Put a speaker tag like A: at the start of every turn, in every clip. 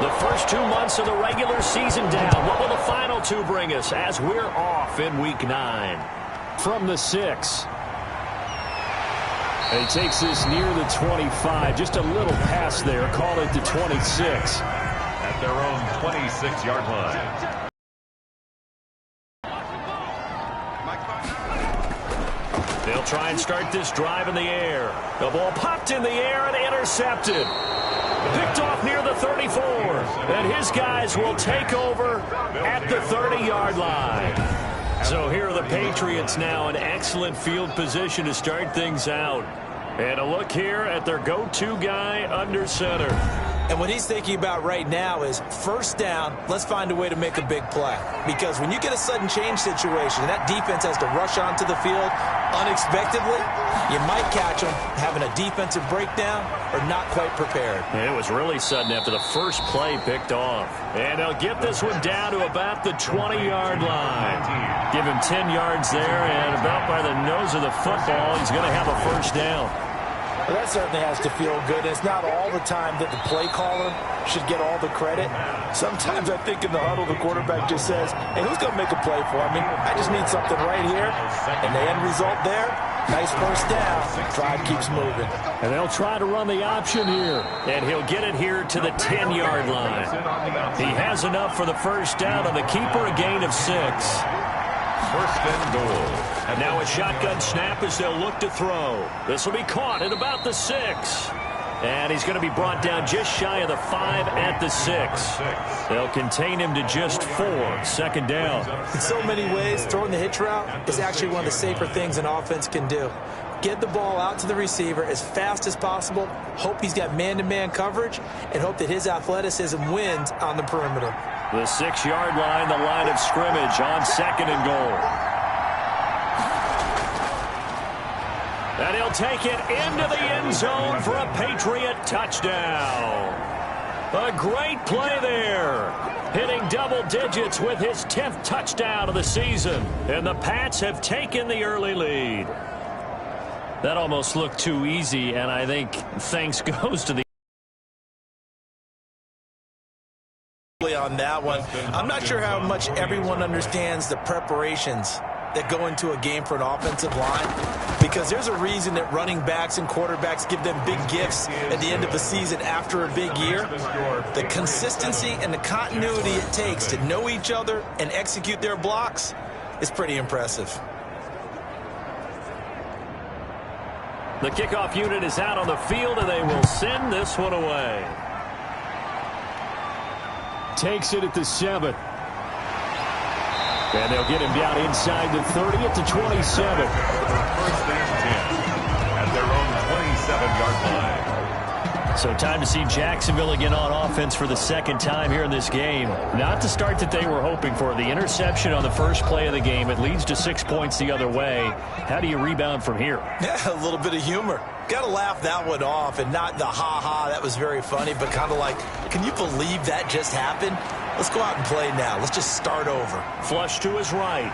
A: The first 2 months of the regular season down. What will the final two bring us as we're off in Week 9? From the 6. And he takes this near the 25. Just a little pass there. Call it the 26.
B: At their own 26-yard line.
A: They'll try and start this drive in the air. The ball popped in the air and intercepted. Picked off near the 34. And his guys will take over at the 30-yard line. So here are the Patriots now in excellent field position to start things out. And a look here at their go-to guy under center.
C: And what he's thinking about right now is first down, let's find a way to make a big play. Because when you get a sudden change situation, and that defense has to rush onto the field unexpectedly, you might catch them having a defensive breakdown or not quite prepared.
A: It was really sudden after the first play picked off. And they'll get this one down to about the 20-yard line. Give him 10 yards there, and about by the nose of the football, he's going to have a first down.
C: Well, that certainly has to feel good. It's not all the time that the play caller should get all the credit. Sometimes I think in the huddle, the quarterback just says, hey, who's going to make a play for me? I just need something right here. And the end result there, nice first down. Drive keeps moving.
A: And they'll try to run the option here. And he'll get it here to the 10-yard line. He has enough for the first down on the keeper, a gain of 6.
B: First and goal.
A: And now a shotgun snap as they'll look to throw. This will be caught at about the 6. And he's going to be brought down just shy of the 5 at the 6. They'll contain him to just 4. Second down.
C: In so many ways, throwing the hitch route is actually one of the safer things an offense can do. Get the ball out to the receiver as fast as possible, hope he's got man-to-man coverage, and hope that his athleticism wins on the perimeter.
A: The 6-yard line, the line of scrimmage on second and goal. And he'll take it into the end zone for a Patriot touchdown. A great play there. Hitting double digits with his 10th touchdown of the season. And the Pats have taken the early lead. That almost looked too easy, and I think thanks goes to the
C: on that one. I'm not sure how much everyone understands the preparations that go into a game for an offensive line, because there's a reason that running backs and quarterbacks give them big gifts at the end of a season after a big year. The consistency and the continuity it takes to know each other and execute their blocks is pretty impressive.
A: The kickoff unit is out on the field, and they will send this one away. Takes it at the 7. And they'll get him down inside the 30 at the 27.
B: First and 10 at their own 27-yard line.
A: So time to see Jacksonville again on offense for the second time here in this game. Not the start that they were hoping for. The interception on the first play of the game. It leads to 6 points the other way. How do you rebound from here?
C: Yeah, a little bit of humor. Got to laugh that one off, and not the ha-ha, that was very funny, but kind of like, can you believe that just happened? Let's go out and play now. Let's just start over.
A: Flush to his right.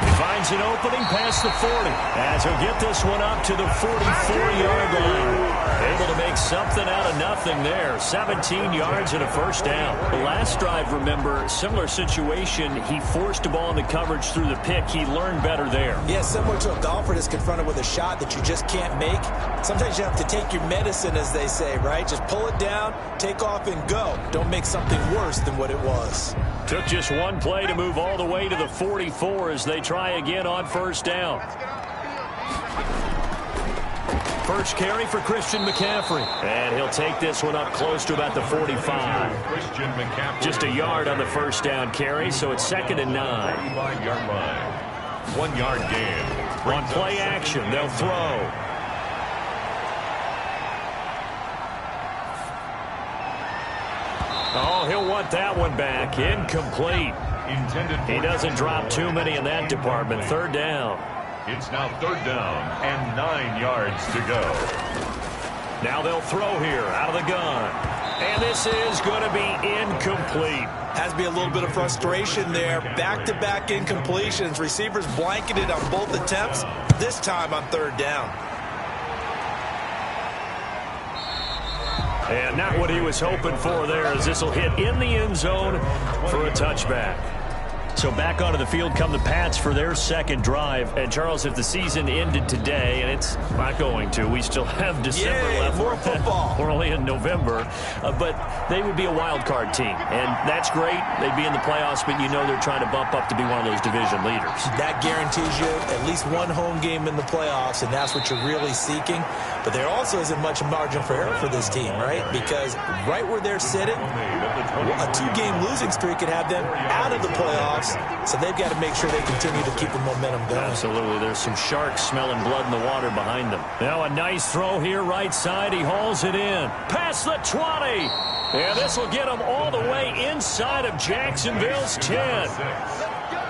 A: He finds an opening past the 40. As he'll get this one up to the 44-yard line. Able to make something out of nothing there. 17 yards and a first down. The last drive, remember, similar situation. He forced the ball into coverage through the pick. He learned better there.
C: Yeah, similar to a golfer that's confronted with a shot that you just can't make. Sometimes you have to take your medicine, as they say, right? Just pull it down, take off, and go. Don't make something worse than what it was.
A: Took just one play to move all the way to the 44 as they try again on first down. First carry for Christian McCaffrey. And he'll take this one up close to about the 45.
B: Christian McCaffrey.
A: Just a yard on the first down carry, so it's 2nd and 9.
B: 45-yard line. 1 yard gain.
A: On play action, they'll throw. Oh, he'll want that one back. Incomplete. He doesn't drop too many in that department. Third down.
B: It's now 3rd down and 9 yards to go.
A: Now they'll throw here out of the gun. And this is going to be incomplete.
C: Has to be a little bit of frustration there. Back-to-back incompletions. Receivers blanketed on both attempts, this time on 3rd down.
A: And not what he was hoping for there, as this will hit in the end zone for a touchback. So back onto the field come the Pats for their second drive. And, Charles, if the season ended today, and it's not going to, we still have December left.
C: More football.
A: We're only in November. But they would be a wild card team. And that's great. They'd be in the playoffs, but you know they're trying to bump up to be one of those division leaders. That
C: guarantees you at least one home game in the playoffs, and that's what you're really seeking. But there also isn't much margin for error for this team, right? Because right where they're sitting, a two-game losing streak could have them out of the playoffs. So they've got to make sure they continue to keep the momentum going.
A: Absolutely. There's some sharks smelling blood in the water behind them. Now a nice throw here right side. He hauls it in. Past the 20. And this will get him all the way inside of Jacksonville's 10.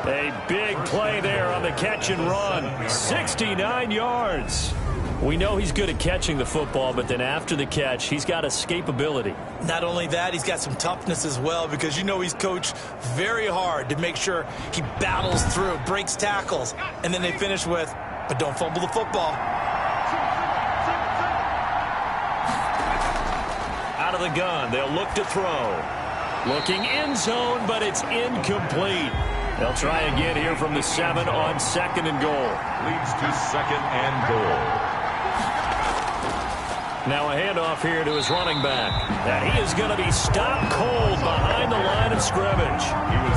A: A big play there on the catch and run. 69 yards. We know he's good at catching the football, but then after the catch, he's got escapability.
C: Not only that, he's got some toughness as well, because you know he's coached very hard to make sure he battles through, breaks tackles, and then they finish with, but don't fumble the football.
A: Out of the gun, they'll look to throw. Looking end zone, but it's incomplete. They'll try again here from the 7 on 2nd and goal.
B: Leads to 2nd and goal.
A: Now a handoff here to his running back. And he is going to be stopped cold behind the line of scrimmage.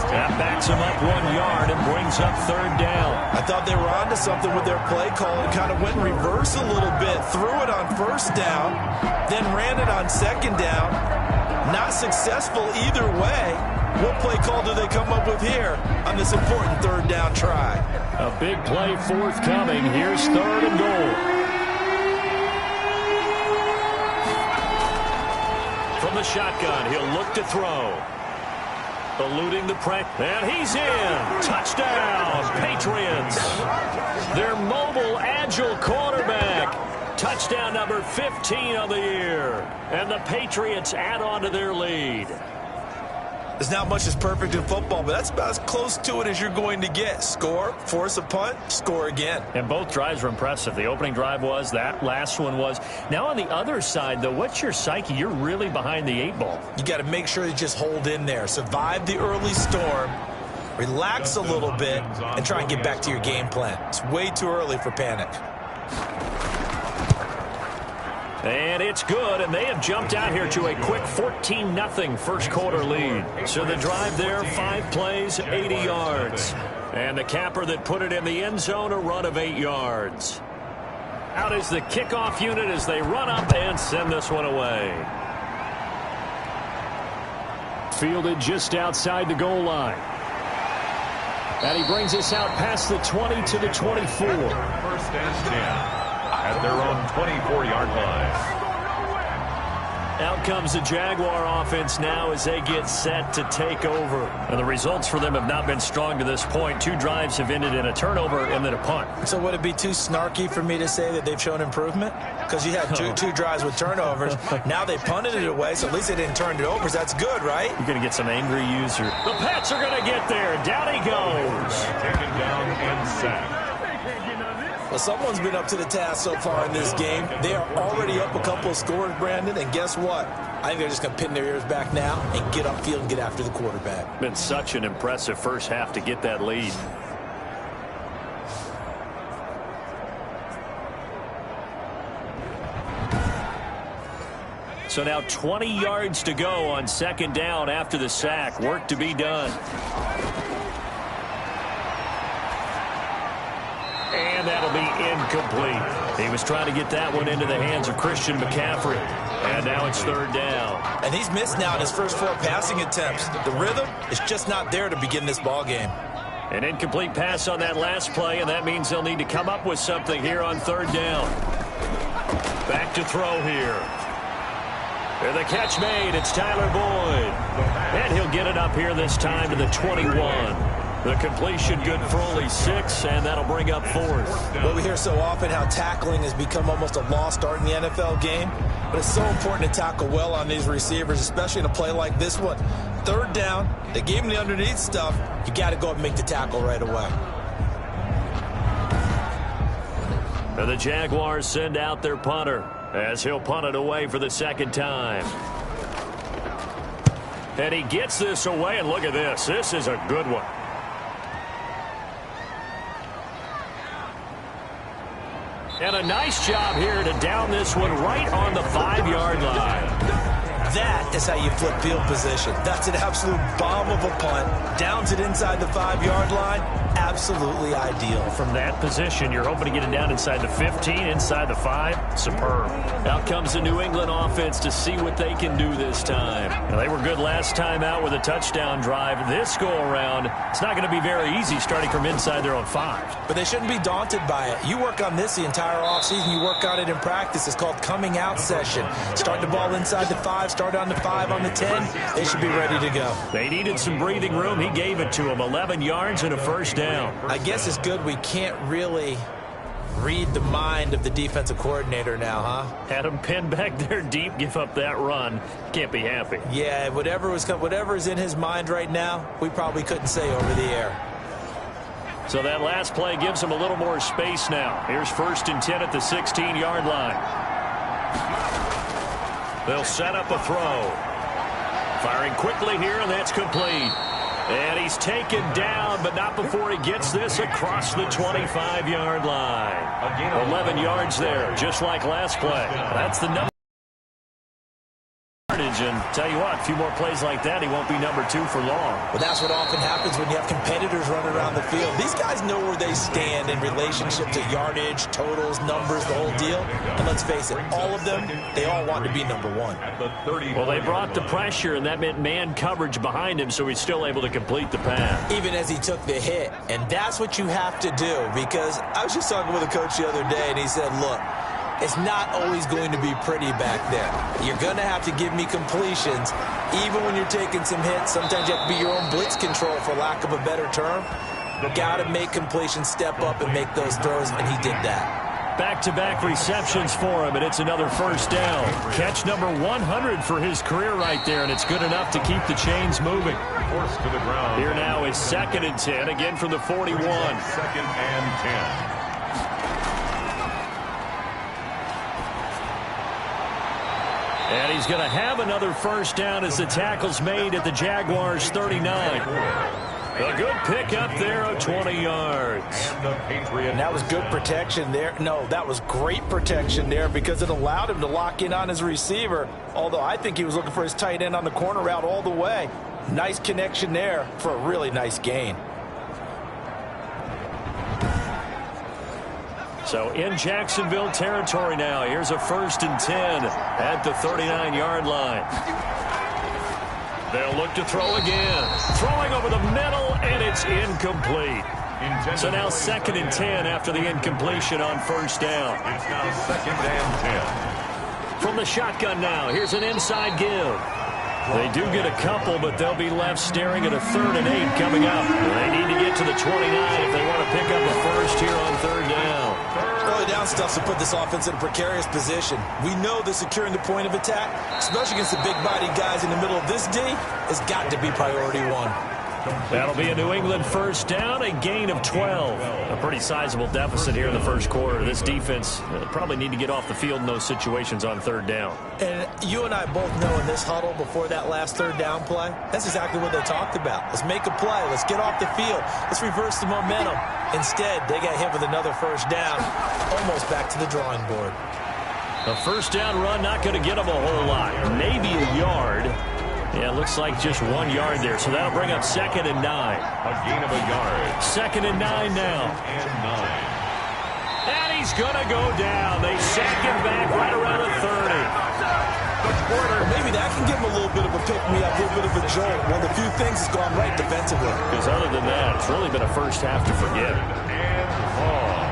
A: That backs him up 1 yard and brings up 3rd down.
C: I thought they were onto something with their play call and kind of went in reverse a little bit. Threw it on 1st down, then ran it on 2nd down. Not successful either way. What play call do they come up with here on this important 3rd down try?
A: A big play forthcoming. Here's 3rd and goal. From the shotgun, he'll look to throw. Eluding the pressure. And he's in. Touchdown, Patriots. Their mobile, agile quarterback. Touchdown number 15 of the year. And the Patriots add on to their lead.
C: There's not much that's perfect in football, but that's about as close to it as you're going to get. Score, force a punt, score again.
A: And both drives were impressive. The opening drive was, that last one was. Now on the other side, though, what's your psyche? You're really behind the 8 ball.
C: You got to make sure you just hold in there. Survive the early storm, relax a little bit, and try and get back to your game plan. It's way too early for panic.
A: And it's good, and they have jumped out here to a quick 14-0 first quarter lead. So the drive there, 5 plays, 80 yards. And the capper that put it in the end zone, a run of 8 yards. Out is the kickoff unit as they run up and send this one away. Fielded just outside the goal line. And he brings us out past the 20 to the 24.
B: 1st and 10. At their own 24-yard line.
A: Out comes the Jaguar offense now as they get set to take over. And the results for them have not been strong to this point. 2 drives have ended in a turnover and then a punt.
C: So would it be too snarky for me to say that they've shown improvement? Because you had two drives with turnovers. Now they punted it away, so at least they didn't turn it over. So that's good, right?
A: You're going to get some angry users. The Pats are going to get there. Down he goes.
B: Taken down and sacked.
C: Well, someone's been up to the task so far in this game. They are already up a couple of scores, Brandon, and guess what? I think they're just going to pin their ears back now and get upfield and get after the quarterback.
A: Been such an impressive first half to get that lead. So now 20 yards to go on 2nd down after the sack. Work to be done. And that'll be incomplete. He was trying to get that one into the hands of Christian McCaffrey. And now it's 3rd down.
C: And he's missed now in his first 4 passing attempts. The rhythm is just not there to begin this ball game.
A: An incomplete pass on that last play, and that means they'll need to come up with something here on 3rd down. Back to throw here. And the catch made. It's Tyler Boyd. And he'll get it up here this time to the 21. The completion good for only 6, and that'll bring up 4th.
C: Well, we hear so often how tackling has become almost a lost art in the NFL game, but it's so important to tackle well on these receivers, especially in a play like this one. 3rd down, they gave him the underneath stuff. You got to go and make the tackle right away.
A: And the Jaguars send out their punter. as he'll punt it away for the second time. And he gets this away, and look at this. This is a good one. And a nice job here to down this one right on the 5-yard line.
C: That is how you flip field position. That's an absolute bomb of a punt. Downs it inside the 5-yard line. Absolutely ideal.
A: From that position, you're hoping to get it down inside the 15, inside the 5. Superb. Out comes the New England offense to see what they can do this time. Now, they were good last time out with a touchdown drive. This go-around, it's not going to be very easy starting from inside their own 5.
C: But they shouldn't be daunted by it. You work on this the entire offseason. You work on it in practice. It's called coming out session. Start the ball inside the 5, start on the 5, on the 10. They should be ready to go.
A: They needed some breathing room. He gave it to them. 11 yards and a first down.
C: I guess it's good we can't really read the mind of the defensive coordinator now, huh?
A: Had him pinned back there deep, give up that run. Can't be happy.
C: Yeah, whatever is in his mind right now, we probably couldn't say over the air.
A: So that last play gives him a little more space now. Here's 1st and 10 at the 16-yard line. They'll set up a throw. Firing quickly here, and that's complete. And he's taken down, but not before he gets this across the 25-yard line. 11 yards there, just like last play. That's the number. And tell you what, a few more plays like that, he won't be number 2 for long.
C: Well, that's what often happens when you have competitors running around the field. These guys know where they stand in relationship to yardage, totals, numbers, the whole deal. And let's face it, all of them, they all want to be number 1.
A: Well, they brought the pressure, and that meant man coverage behind him, so he's still able to complete the pass.
C: Even as he took the hit. And that's what you have to do, because I was just talking with a coach the other day, and he said, look, it's not always going to be pretty back there. You're going to have to give me completions. Even when you're taking some hits, sometimes you have to be your own blitz control, for lack of a better term. Got to make completions, step up and make those throws, and he did that.
A: Back-to-back receptions for him, and it's another first down. Catch number 100 for his career right there, and it's good enough to keep the chains moving.
B: Forced to the ground.
A: Here now is 2nd and 10, again from the 41.
B: 2nd and 10.
A: And he's going to have another first down as the tackle's made at the Jaguars' 39. A good pickup there of 20 yards.
C: And that was good protection there. No, that was great protection there, because it allowed him to lock in on his receiver, although I think he was looking for his tight end on the corner route all the way. Nice connection there for a really nice gain.
A: So in Jacksonville territory now. Here's a 1st and 10 at the 39-yard line. They'll look to throw again. Throwing over the middle, and it's incomplete. So now 2nd and 10 after the incompletion on first down.
B: It's now 2nd and 10.
A: From the shotgun now, here's an inside give. They do get a couple, but they'll be left staring at a 3rd and 8 coming up. They need to get to the 29 if they want to pick up a first here on 3rd down.
C: Early down stuff to put this offense in a precarious position. We know that securing the point of attack, especially against the big-bodied guys in the middle of this D, has got to be priority 1.
A: That'll be a New England first down, a gain of 12. A pretty sizable deficit here in the first quarter. This defense probably need to get off the field in those situations on 3rd down.
C: And you and I both know in this huddle before that last 3rd down play, that's exactly what they talked about. Let's make a play. Let's get off the field. Let's reverse the momentum. Instead, they got hit with another first down, almost back to the drawing board.
A: A first down run not going to get them a whole lot. Maybe a yard. Yeah, it looks like just 1 yard there, so that'll bring up 2nd and 9.
B: A gain of a yard.
A: 2nd and 9 now.
B: And 9.
A: And he's going to go down. They sack him back right around the 30.
C: Maybe that can give him a little bit of a pick-me-up, a little bit of a jolt. One of the few things has gone right defensively.
A: Because other than that, it's really been a first half to forget.
B: And ball.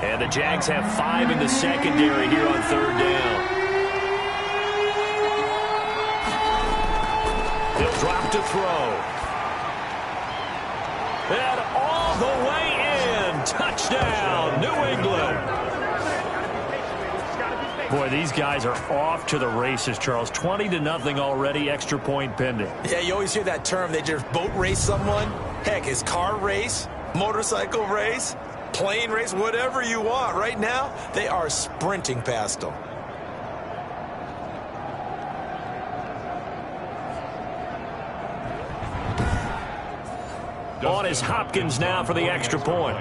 A: And the Jags have 5 in the secondary here on 3rd down. They'll drop to throw. And all the way in. Touchdown, New England. Boy, these guys are off to the races, Charles. 20-0 already, extra point pending.
C: Yeah, you always hear that term. They just boat race someone. Heck, it's car race, motorcycle race, plane race, whatever you want. Right now, they are sprinting past them.
A: On is Hopkins now for the extra point.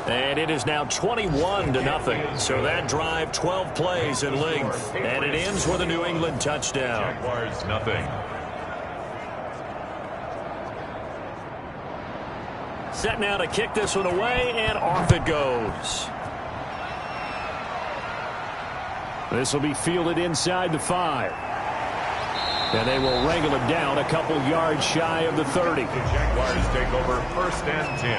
A: And it is now 21-0. So that drive, 12 plays in length. And it ends with a New England touchdown.
B: Jaguars nothing.
A: Set now to kick this one away, and off it goes. This will be fielded inside the 5. And they will wrangle him down a couple yards shy of the 30.
B: The Jaguars take over 1st and 10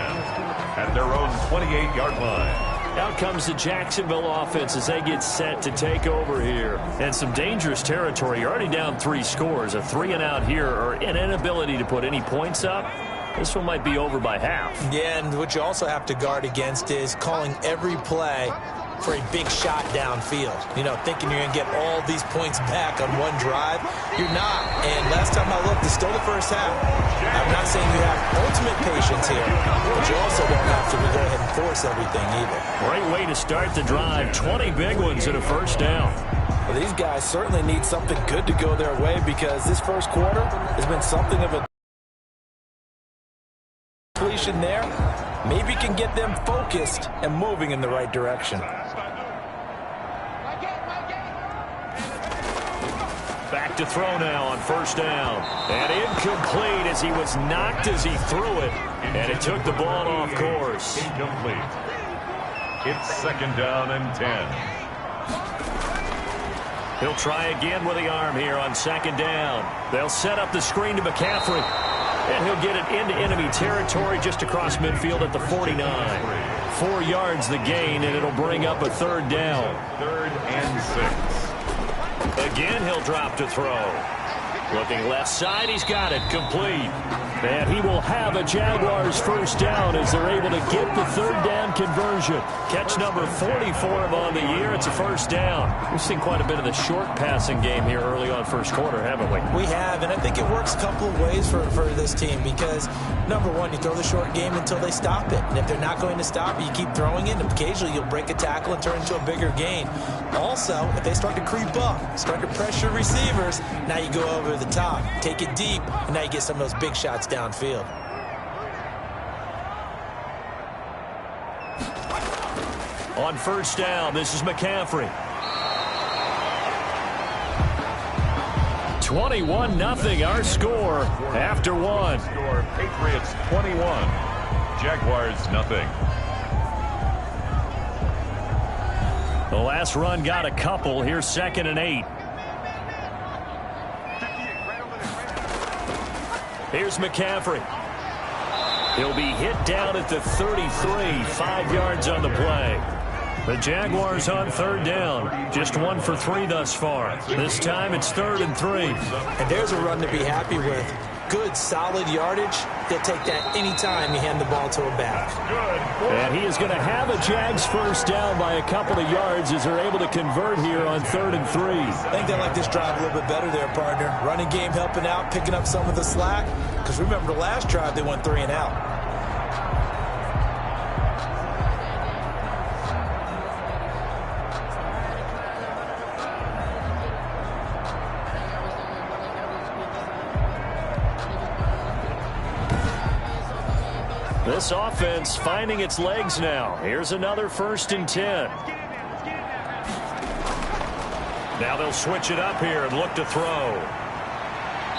B: at their own 28-yard line.
A: Out comes the Jacksonville offense as they get set to take over here. And some dangerous territory. You're already down 3 scores. A 3-and-out here, or an inability to put any points up. This one might be over by half.
C: Yeah, and what you also have to guard against is calling every play for a big shot downfield. You know, thinking you're going to get all these points back on one drive. You're not. And last time I looked, it's still the first half. I'm not saying you have ultimate patience here, but you also don't have to go ahead and force everything either.
A: Great way to start the drive. 20 big ones and a first down.
C: Well, these guys certainly need something good to go their way because this first quarter has been something of a completion there. Maybe can get them focused and moving in the right direction.
A: Back to throw now on first down. And incomplete as he was knocked as he threw it. And it took the ball off course.
B: Incomplete. It's 2nd down and 10.
A: He'll try again with the arm here on 2nd down. They'll set up the screen to McCaffrey. And he'll get it into enemy territory just across midfield at the 49. 4 yards the gain, and it'll bring up a 3rd down.
B: 3rd and 6.
A: Again, he'll drop to throw. Looking left side, he's got it, complete. And he will have a Jaguars first down as they're able to get the 3rd down conversion. Catch number 44 on the year. It's a first down. We've seen quite a bit of the short passing game here early on first quarter, haven't we?
C: We have, and I think it works a couple of ways for this team because, number one, you throw the short game until they stop it. And if they're not going to stop it, you keep throwing it, and occasionally you'll break a tackle and turn into a bigger gain. Also, if they start to creep up, start to pressure receivers, now you go over the top, take it deep, and now you get some of those big shots downfield.
A: On first down, this is McCaffrey. 21-0 our score after one.
B: Score Patriots 21, Jaguars nothing.
A: The last run got a couple. Here's 2nd and 8. Here's McCaffrey. He'll be hit down at the 33, 5 yards on the play. The Jaguars on 3rd down. Just 1 for 3 thus far. This time it's 3rd and 3.
C: And there's a run to be happy with. Good, solid yardage. They'll take that anytime you hand the ball to a back.
A: And he is going to have a Jags first down by a couple of yards as they're able to convert here on 3rd and 3.
C: I think they like this drive a little bit better there, partner. Running game helping out, picking up some of the slack. Because remember the last drive, they went 3 and out.
A: This offense finding its legs now. Here's another 1st and 10. Now they'll switch it up here and look to throw.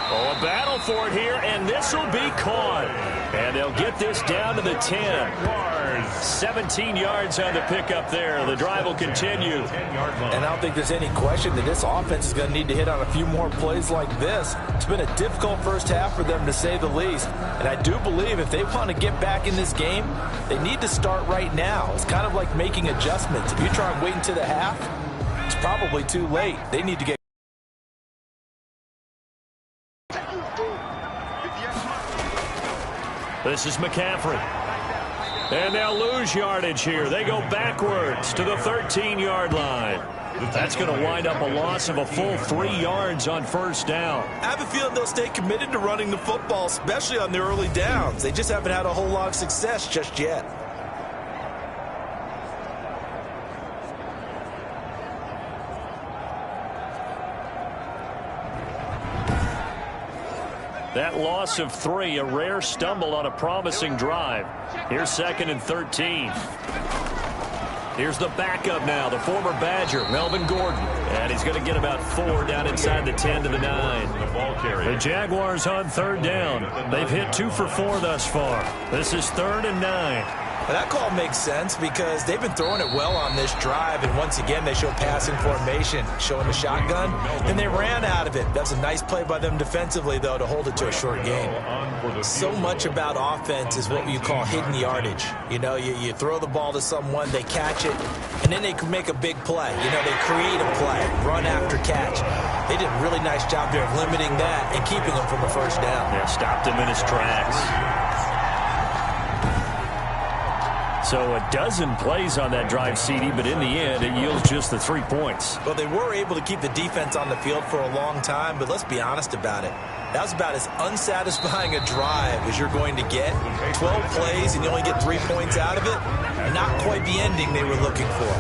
A: Oh, a battle for it here, and this will be caught. And they'll get this down to the 10. 17 yards on the pickup there. The drive will continue.
C: And I don't think there's any question that this offense is going to need to hit on a few more plays like this. It's been a difficult first half for them, to say the least. And I do believe if they want to get back in this game, they need to start right now. It's kind of like making adjustments. If you try and wait until the half, it's probably too late. They need to get.
A: This is McCaffrey. And they'll lose yardage here. They go backwards to the 13-yard line. That's going to wind up a loss of a full 3 yards on first down.
C: I have a feeling they'll stay committed to running the football, especially on the early downs. They just haven't had a whole lot of success just yet.
A: That loss of 3, a rare stumble on a promising drive. Here's 2nd and 13. Here's the backup now, the former Badger, Melvin Gordon. And he's going to get about 4 down inside the 10 to the 9. The Jaguars on 3rd down. They've hit 2 for 4 thus far. This is 3rd and 9.
C: Well, that call makes sense because they've been throwing it well on this drive, and once again they show passing formation, showing the shotgun, and they ran out of it. That's a nice play by them defensively, though, to hold it to a short gain. So much about offense is what you call hidden yardage. You know, you throw the ball to someone, they catch it, and then they can make a big play. You know, they create a play, run after catch. They did a really nice job there of limiting that and keeping him from a first down.
A: Yeah, stopped him in his tracks. So a dozen plays on that drive, CD, but in the end, it yields just the 3 points.
C: Well, they were able to keep the defense on the field for a long time, but let's be honest about it. That was about as unsatisfying a drive as you're going to get. 12 plays and you only get 3 points out of it. Not quite the ending they were looking for.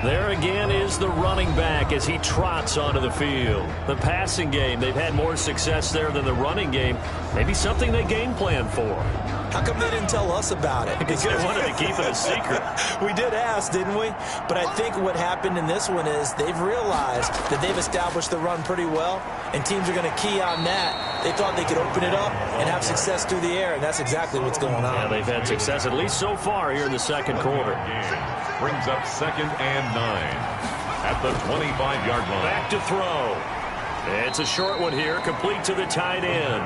A: There again is the running back as he trots onto the field. The passing game, they've had more success there than the running game. Maybe something they game plan for.
C: How come they didn't tell us about it?
A: Because they wanted to keep it a secret.
C: We did ask, didn't we? But I think what happened in this one is they've realized that they've established the run pretty well, and teams are going to key on that. They thought they could open it up and have success through the air, and that's exactly what's going on.
A: Yeah, they've had success at least so far here in the second quarter.
B: Brings up 2nd and 9 at the 25-yard line.
A: Back to throw. It's a short one here, complete to the tight end.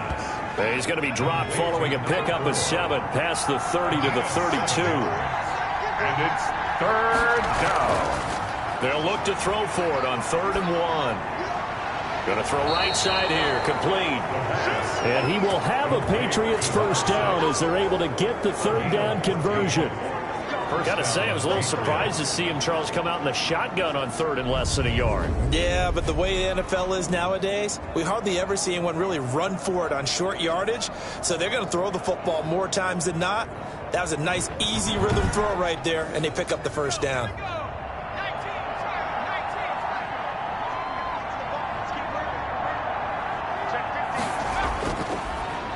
A: He's going to be dropped following a pickup of 7 past the 30 to the 32.
B: And it's 3rd down.
A: They'll look to throw for it on 3rd and 1. Going to throw right side here, complete. And he will have a Patriots first down as they're able to get the 3rd down conversion. Got to say, I was a little surprised to see him, Charles, come out in the shotgun on 3rd and less than a yard.
C: Yeah, but the way the NFL is nowadays, we hardly ever see anyone really run for it on short yardage. So they're going to throw the football more times than not. That was a nice, easy rhythm throw right there, and they pick up the first down.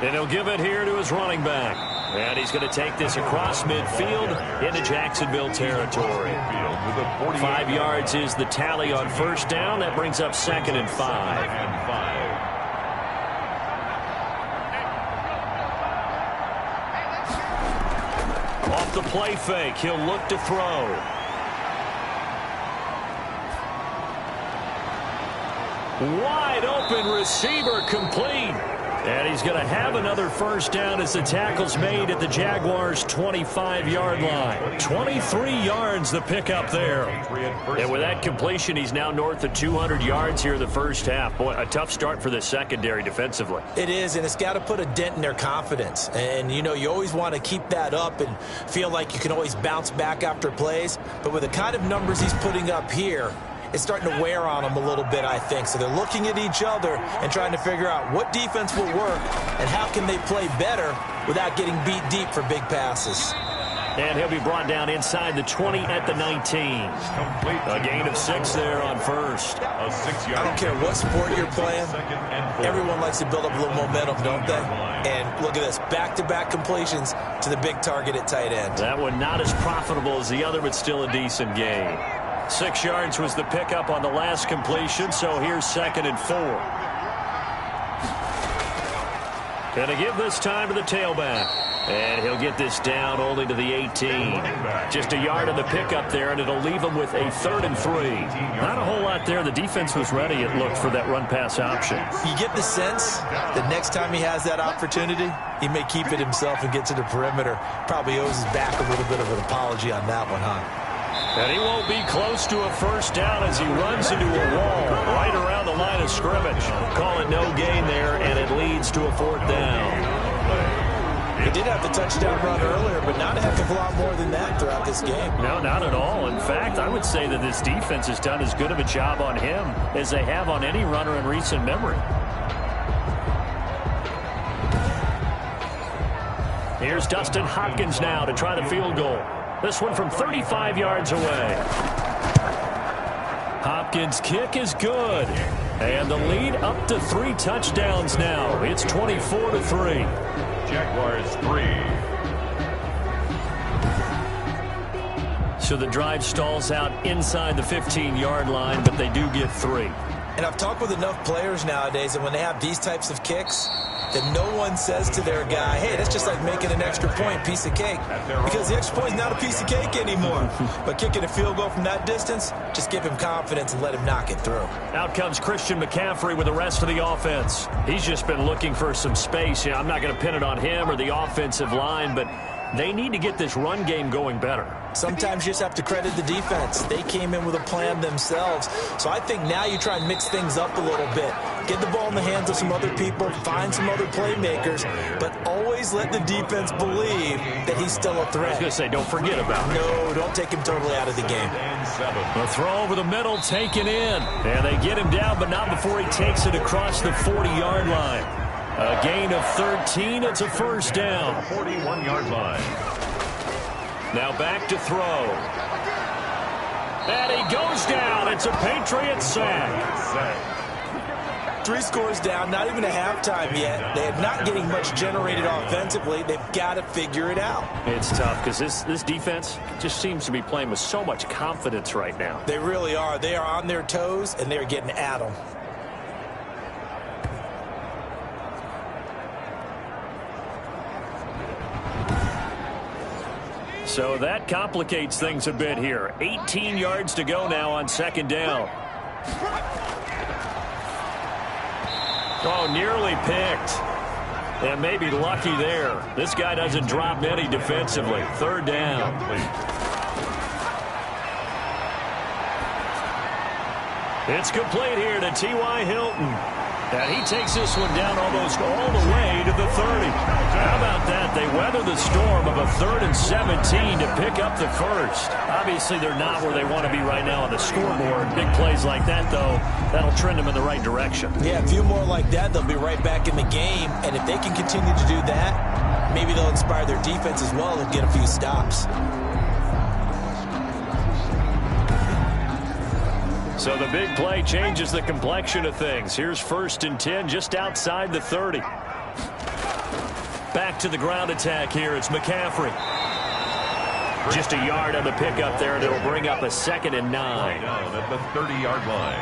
A: And he'll give it here to his running back. And he's going to take this across midfield into Jacksonville territory. 5 yards is the tally on first down. That brings up 2nd and 5. Off the play fake, he'll look to throw. Wide open receiver, complete. And he's going to have another first down as the tackle's made at the Jaguars' 25-yard line. 23 yards the pickup there. And with that completion, he's now north of 200 yards here in the first half. Boy, a tough start for the secondary defensively.
C: It is, and it's got to put a dent in their confidence. And, you know, you always want to keep that up and feel like you can always bounce back after plays. But with the kind of numbers he's putting up here, it's starting to wear on them a little bit, I think. So they're looking at each other and trying to figure out what defense will work and how can they play better without getting beat deep for big passes.
A: And he'll be brought down inside the 20 at the 19. A gain of 6 there on first.
C: I don't care what sport you're playing. Everyone likes to build up a little momentum, don't they? And look at this, back-to-back completions to the big target at tight end.
A: That one not as profitable as the other, but still a decent gain. 6 yards was the pickup on the last completion, so here's 2nd and 4. Going to give this time to the tailback. And he'll get this down only to the 18. Just a yard on the pickup there, and it'll leave him with a 3rd and 3. Not a whole lot there. The defense was ready, it looked, for that run-pass option.
C: You get the sense that next time he has that opportunity, he may keep it himself and get to the perimeter. Probably owes his back a little bit of an apology on that one, huh?
A: And he won't be close to a first down as he runs into a wall right around the line of scrimmage. Call it no gain there, and it leads to a 4th down.
C: He did have the touchdown run earlier, but not a heck of a lot more than that throughout this game.
A: No, not at all. In fact, I would say that this defense has done as good of a job on him as they have on any runner in recent memory. Here's Dustin Hopkins now to try the field goal. This one from 35 yards away. Hopkins' kick is good. And the lead up to 3 touchdowns now. It's 24-3.
B: Jaguars 3.
A: So the drive stalls out inside the 15-yard line, but they do get 3.
C: And I've talked with enough players nowadays that when they have these types of kicks, that no one says to their guy, hey, that's just like making an extra point, piece of cake. Because the extra point is not a piece of cake anymore. But kicking a field goal from that distance, just give him confidence and let him knock it through.
A: Out comes Christian McCaffrey with the rest of the offense. He's just been looking for some space. Yeah, I'm not going to pin it on him or the offensive line, but they need to get this run game going better.
C: Sometimes you just have to credit the defense. They came in with a plan themselves. So I think now you try and mix things up a little bit. Get the ball in the hands of some other people, find some other playmakers, but always let the defense believe that he's still a threat.
A: I was going to say, don't forget about it.
C: No, don't take him totally out of the game.
A: The throw over the middle taken in. And they get him down, but not before he takes it across the 40-yard line. A gain of 13. It's a first down.
B: 41-yard line.
A: Now back to throw. And he goes down. It's a Patriot sack.
C: 3 scores down, not even a halftime yet. They're not getting much generated offensively. They've got to figure it out.
A: It's tough because this defense just seems to be playing with so much confidence right now.
C: They really are. They are on their toes, and they're getting at them.
A: So that complicates things a bit here. 18 yards to go now on second down. Oh, nearly picked. And maybe lucky there. This guy doesn't drop many defensively. Third down. It's complete here to T.Y. Hilton. And he takes this one down almost all the way to the 30. How about that? They weather the storm of a 3rd and 17 to pick up the first. Obviously, they're not where they want to be right now on the scoreboard. Big plays like that, though, that'll trend them in the right direction.
C: Yeah, a few more like that, they'll be right back in the game. And if they can continue to do that, maybe they'll inspire their defense as well and get a few stops.
A: So the big play changes the complexion of things. Here's 1st and 10 just outside the 30. Back to the ground attack here. It's McCaffrey. Just a yard on the pickup there, and it'll bring up a 2nd and 9.
B: Down at the 30-yard line.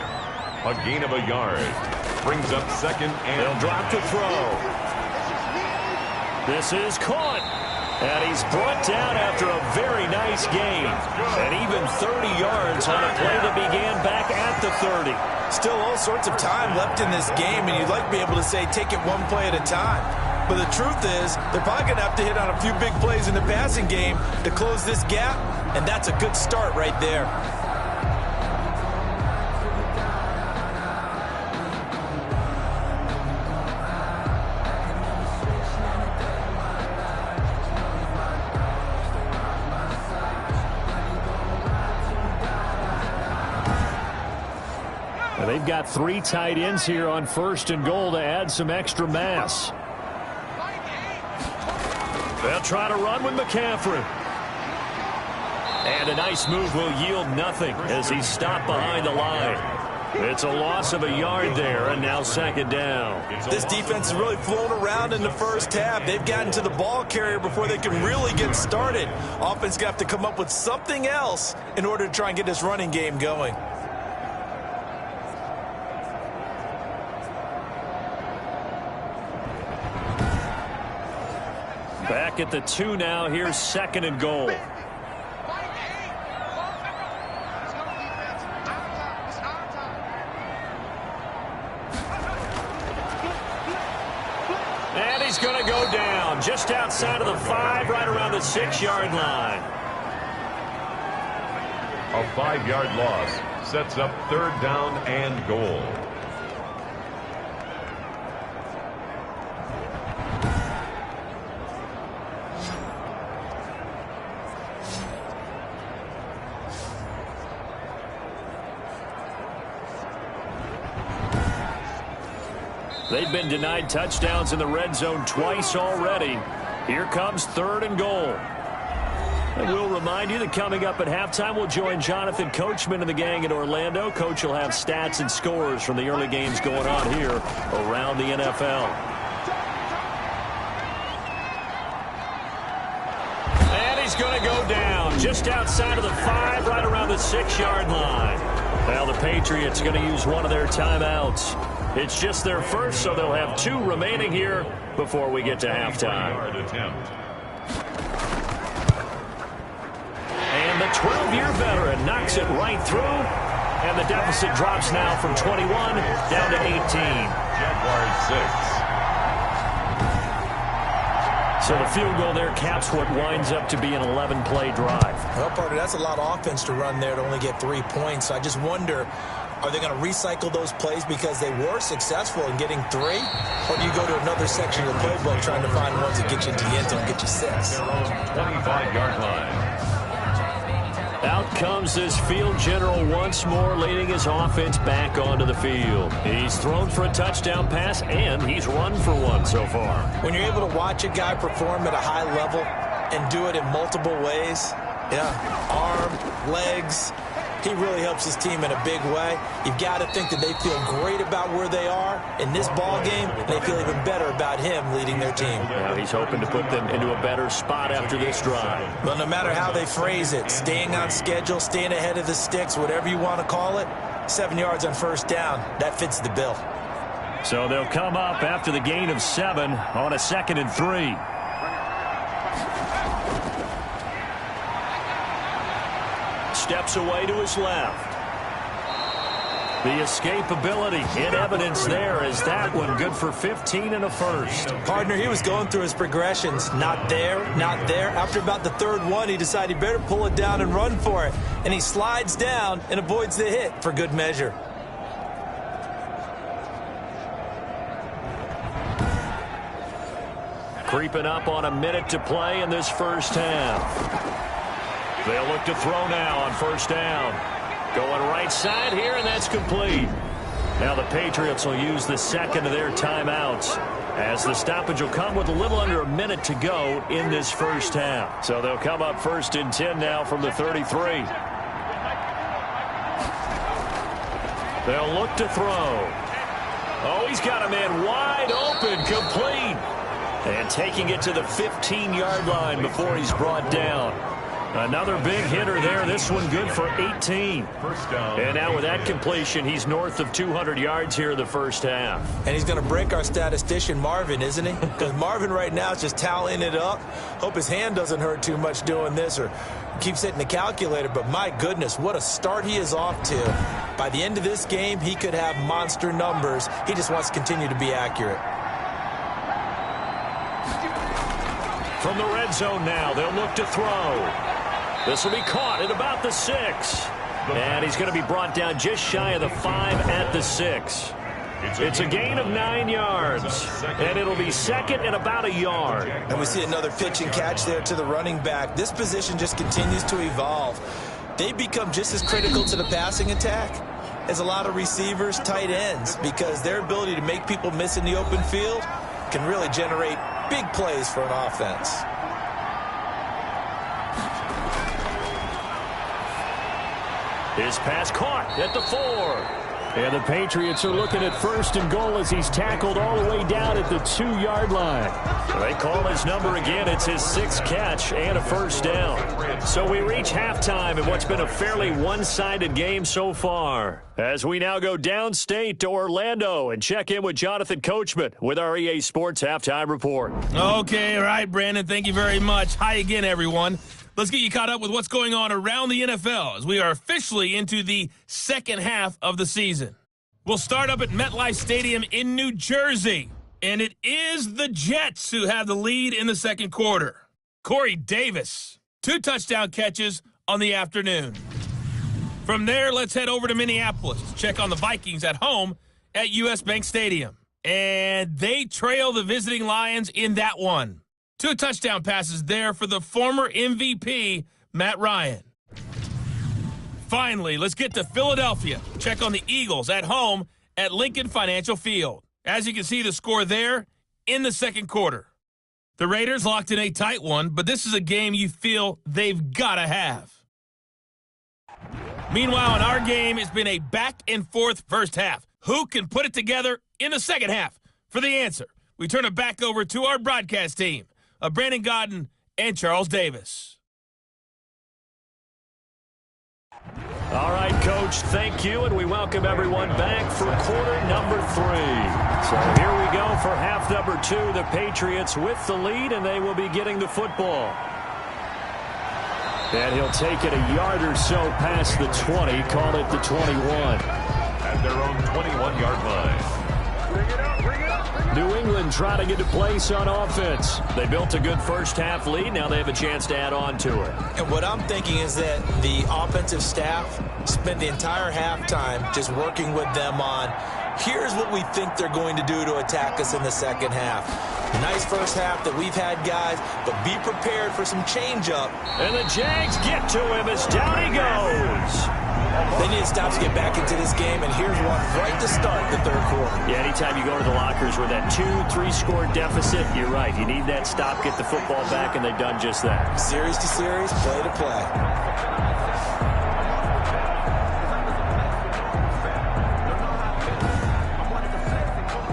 B: A gain of a yard. Brings up 2nd and
A: They'll drop to throw. This is caught. And he's brought down after a very nice gain. And even 30 yards on a play that began back at the 30.
C: Still all sorts of time left in this game, and you'd like to be able to say take it one play at a time. But the truth is, they're probably going to have to hit on a few big plays in the passing game to close this gap, and that's a good start right there.
A: They've got 3 tight ends here on 1st and goal to add some extra mass. They'll try to run with McCaffrey. And a nice move will yield nothing as he's stopped behind the line. It's a loss of a yard there, and now 2nd down.
C: This defense has really flown around in the first half. They've gotten to the ball carrier before they can really get started. Offense got to come up with something else in order to try and get this running game going.
A: Back at the 2 now. Here's 2nd and goal. And he's going to go down just outside of the 5, right around the 6-yard line.
B: a 5-yard loss sets up 3rd down and goal.
A: They've been denied touchdowns in the red zone twice already. Here comes 3rd and goal. And we'll remind you that coming up at halftime, we'll join Jonathan Coachman and the gang in Orlando. Coach will have stats and scores from the early games going on here around the NFL. And he's going to go down just outside of the 5, right around the 6-yard line. Now the Patriots are going to use one of their timeouts. It's just their first, so they'll have 2 remaining here before we get to halftime. And the 12-year veteran knocks it right through, and the deficit drops now from 21 down to 18.
B: Jaguars 6.
A: So the field goal there caps what winds up to be an 11-play drive.
C: Well, partner, that's a lot of offense to run there to only get 3 points. I just wonder, are they going to recycle those plays because they were successful in getting 3? Or do you go to another section of the playbook trying to find ones that get you into the end zone, get you 6?
B: 25-yard line.
A: Out comes this field general once more, leading his offense back onto the field. He's thrown for a touchdown pass, and he's run for one so far. When you're able to watch a guy perform at a high level and do it in multiple ways, arm, legs, he really helps his team in a big way. You've got to think that they feel great about where they are in this ball game, and they feel even better about him leading their team. Now he's hoping to put them into a better spot after this drive. Well, no matter how they phrase it, staying on schedule, staying ahead of the sticks, whatever you want to call it, 7 yards on first down, that fits the bill. So they'll come up after the gain of 7 on a 2nd and 3. Steps away to his left. The escapability in evidence there as that one good for 15 and a first. Partner, he was going through his progressions. Not there, not there. After about the 3rd one, he decided he better pull it down and run for it. And he slides down and avoids the hit for good measure. Creeping up on a minute to play in this first half. They'll look to throw now on first down. Going right side here, and that's complete. Now the Patriots will use the second of their timeouts, as the stoppage will come with a little under a minute to go in this first half. So they'll come up 1st and 10 now from the 33. They'll look to throw. Oh, he's got a man wide open, complete. And taking it to the 15-yard line before he's brought down. Another big hitter there. This one good for 18.
B: First down.
A: And now with that completion, he's north of 200 yards here in the first half. And he's going to break our statistician, Marvin, isn't he? Because Marvin right now is just tallying it up. Hope his hand doesn't hurt too much doing this or keeps hitting the calculator. But my goodness, what a start he is off to. By the end of this game, he could have monster numbers. He just wants to continue to be accurate. From the red zone now, they'll look to throw. This will be caught at about the 6. And he's going to be brought down just shy of the 5 at the 6. It's a gain of 9 yards. And it'll be 2nd and about a yard. And we see another pitch and catch there to the running back. This position just continues to evolve. They become just as critical to the passing attack as a lot of receivers, tight ends, because their ability to make people miss in the open field can really generate big plays for an offense. His pass caught at the 4. And the Patriots are looking at 1st and goal as he's tackled all the way down at the 2-yard line. They call his number again. It's his 6th catch and a first down. So we reach halftime in what's been a fairly one-sided game so far, as we now go downstate to Orlando and check in with Jonathan Coachman with our EA Sports Halftime Report.
D: Okay, all right, Brandon. Thank you very much. Hi again, everyone. Let's get you caught up with what's going on around the NFL as we are officially into the second half of the season. We'll start up at MetLife Stadium in New Jersey, and it is the Jets who have the lead in the second quarter. Corey Davis, 2 touchdown catches on the afternoon. From there, let's head over to Minneapolis to check on the Vikings at home at US Bank Stadium. And they trail the visiting Lions in that one. 2 touchdown passes there for the former MVP, Matt Ryan. Finally, let's get to Philadelphia. Check on the Eagles at home at Lincoln Financial Field. As you can see the score there in the second quarter. The Raiders locked in a tight one, but this is a game you feel they've got to have. Meanwhile, in our game, it's been a back-and-forth first half. Who can put it together in the second half? For the answer, we turn it back over to our broadcast team of Brandon Gaudin and Charles Davis.
A: All right, Coach, thank you, and we welcome everyone back for quarter number 3. So here we go for half number 2. The Patriots with the lead, and they will be getting the football. And he'll take it a yard or so past the 20, call it the 21.
B: At their own 21-yard line. Bring it up, bring it up.
A: New England trying to get to place on offense. They built a good first-half lead. Now they have a chance to add on to it.
C: And what I'm thinking is that the offensive staff spent the entire halftime just working with them on, here's what we think they're going to do to attack us in the second half. Nice first half that we've had, guys, but be prepared for some change-up.
A: And the Jags get to him as down he goes.
C: They need to stop to get back into this game, and here's one right to start the third quarter.
A: Yeah, anytime you go to the lockers with that 2-3 score deficit, you're right. You need that stop, get the football back, and they've done just that.
C: Series to series, play to play.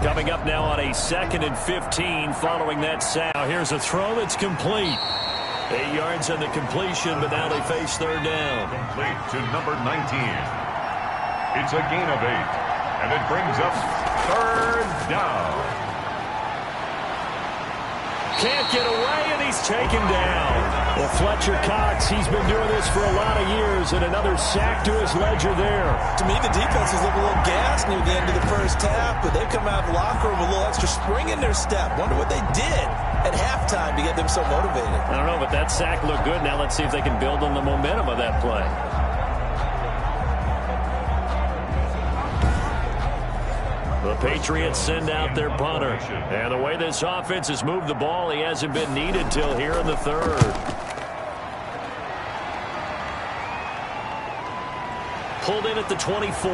A: Coming up now on a 2nd and 15 following that sack. Now here's a throw that's complete. 8 yards on the completion, but now they face third down.
B: Complete to number 19. It's a gain of 8, and it brings up third down.
A: Can't get away, and he's taken down. Well, Fletcher Cox, he's been doing this for a lot of years, and another sack to his ledger there.
C: To me, the defense was a little gassed near the end of the first half, but they've come out of the locker room with a little extra spring in their step. Wonder what they did at halftime to get them so motivated.
A: I don't know, but that sack looked good. Now let's see if they can build on the momentum of that play. The Patriots send out their punter. And the way this offense has moved the ball, he hasn't been needed till here in the third. Pulled in at the 24.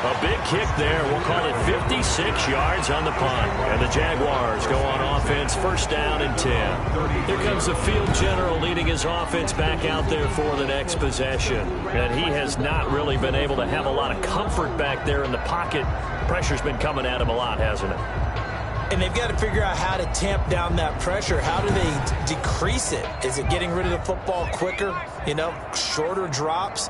A: A big kick there. We'll call it 56 yards on the punt. And the Jaguars go on offense, first down and 10. Here comes the field general leading his offense back out there for the next possession. And he has not really been able to have a lot of comfort back there in the pocket. Pressure's been coming at him a lot, hasn't it?
C: And they've got to figure out how to tamp down that pressure. How do they decrease it? Is it getting rid of the football quicker? You know, shorter drops?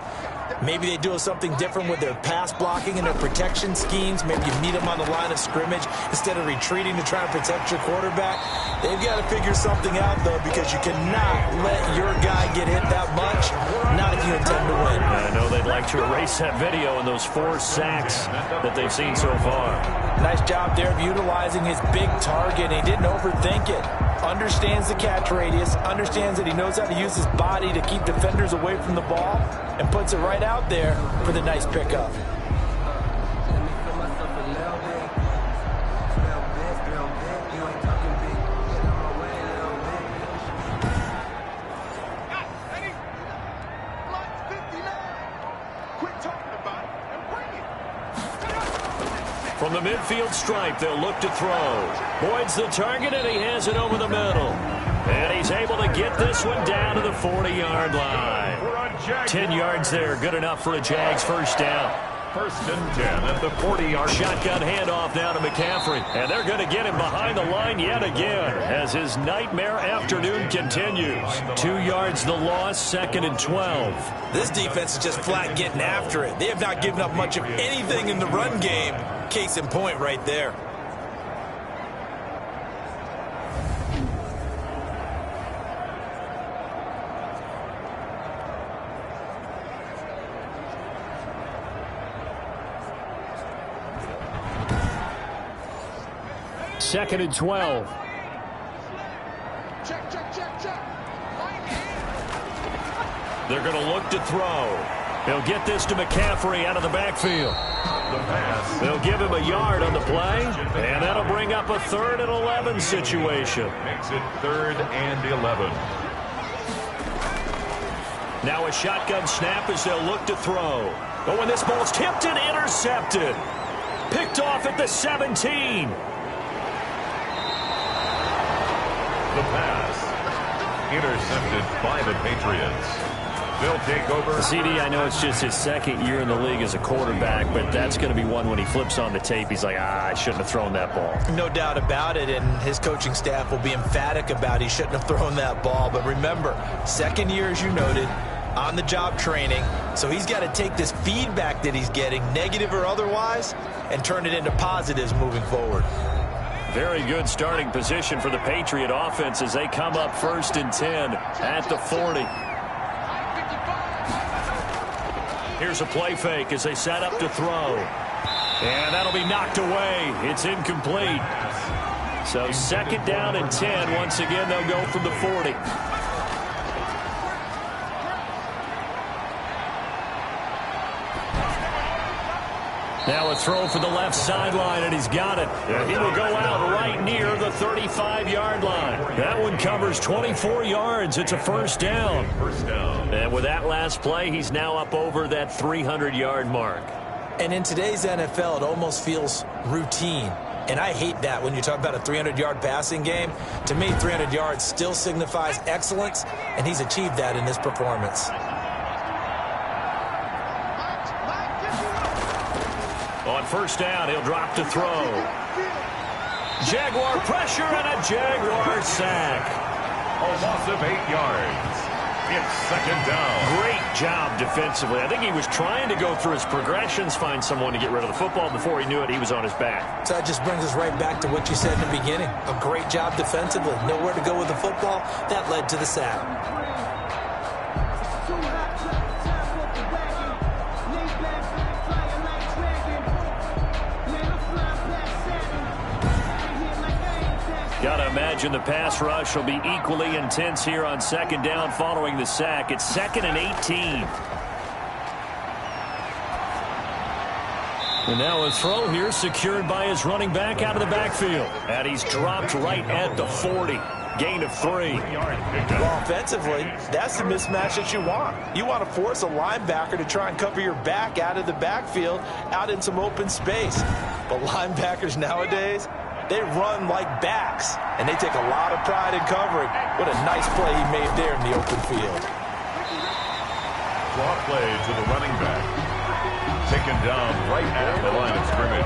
C: Maybe they do something different with their pass blocking and their protection schemes. Maybe you meet them on the line of scrimmage instead of retreating to try and protect your quarterback. They've got to figure something out, though, because you cannot let your guy get hit that much, not if you intend to win.
A: I know they'd like to erase that video and those 4 sacks that they've seen so far.
C: Nice job there of utilizing his big target. He didn't overthink it. Understands the catch radius, understands that he knows how to use his body to keep defenders away from the ball, and puts it right out there for the nice pickup.
A: From the midfield stripe, they'll look to throw. Boyd's the target, and he has it over the middle. And he's able to get this one down to the 40-yard line. 10 yards there, good enough for a Jags first down.
B: First and 10 at the 40-yard line.
A: Shotgun handoff now to McCaffrey. And they're going to get him behind the line yet again as his nightmare afternoon continues. 2 yards the loss, 2nd and 12.
C: This defense is just flat getting after it. They have not given up much of anything in the run game. Case in point right there.
A: Second and 12. They're going to look to throw. They'll get this to McCaffrey out of the backfield. They'll give him a yard on the play, and that'll bring up a 3rd and 11 situation.
B: Makes it 3rd and 11.
A: Now a shotgun snap as they'll look to throw. Oh, and this ball's tipped and intercepted. Picked off at the 17.
B: The pass. Intercepted by the Patriots. They'll take over.
A: CD, I know it's just his second year in the league as a quarterback, but that's going to be one when he flips on the tape. He's like, I shouldn't have thrown that ball.
C: No doubt about it, and his coaching staff will be emphatic about he shouldn't have thrown that ball. But remember, second year, as you noted, on-the-job training, so he's got to take this feedback that he's getting, negative or otherwise, and turn it into positives moving forward.
A: Very good starting position for the Patriot offense as they come up 1st and 10 at the 40. Here's a play fake as they set up to throw. And that'll be knocked away. It's incomplete. So 2nd down and 10. Once again, they'll go from the 40. Now a throw for the left sideline, and he's got it. He will go out right near the 35-yard line. That one covers 24 yards. It's a 1st down. And with that last play, he's now up over that 300-yard mark.
C: And in today's NFL, it almost feels routine. And I hate that when you talk about a 300-yard passing game. To me, 300 yards still signifies excellence, and he's achieved that in this performance.
A: On 1st down, he'll drop to throw. Jaguar pressure and a Jaguar sack.
B: A loss of 8 yards. It's 2nd down.
A: Great job defensively. I think he was trying to go through his progressions, find someone to get rid of the football. Before he knew it, he was on his back.
C: So that just brings us right back to what you said in the beginning. A great job defensively. Nowhere to go with the football. That led to the sack.
A: Got to imagine the pass rush will be equally intense here on 2nd down following the sack. It's 2nd and 18. And now a throw here secured by his running back out of the backfield. And he's dropped right at the 40. Gain of 3.
C: Well, offensively, that's the mismatch that you want. You want to force a linebacker to try and cover your back out of the backfield, out in some open space. But linebackers nowadays, they run like backs, and they take a lot of pride in covering. What a nice play he made there in the open field.
B: Draw play to the running back. Taken down right at the line of scrimmage.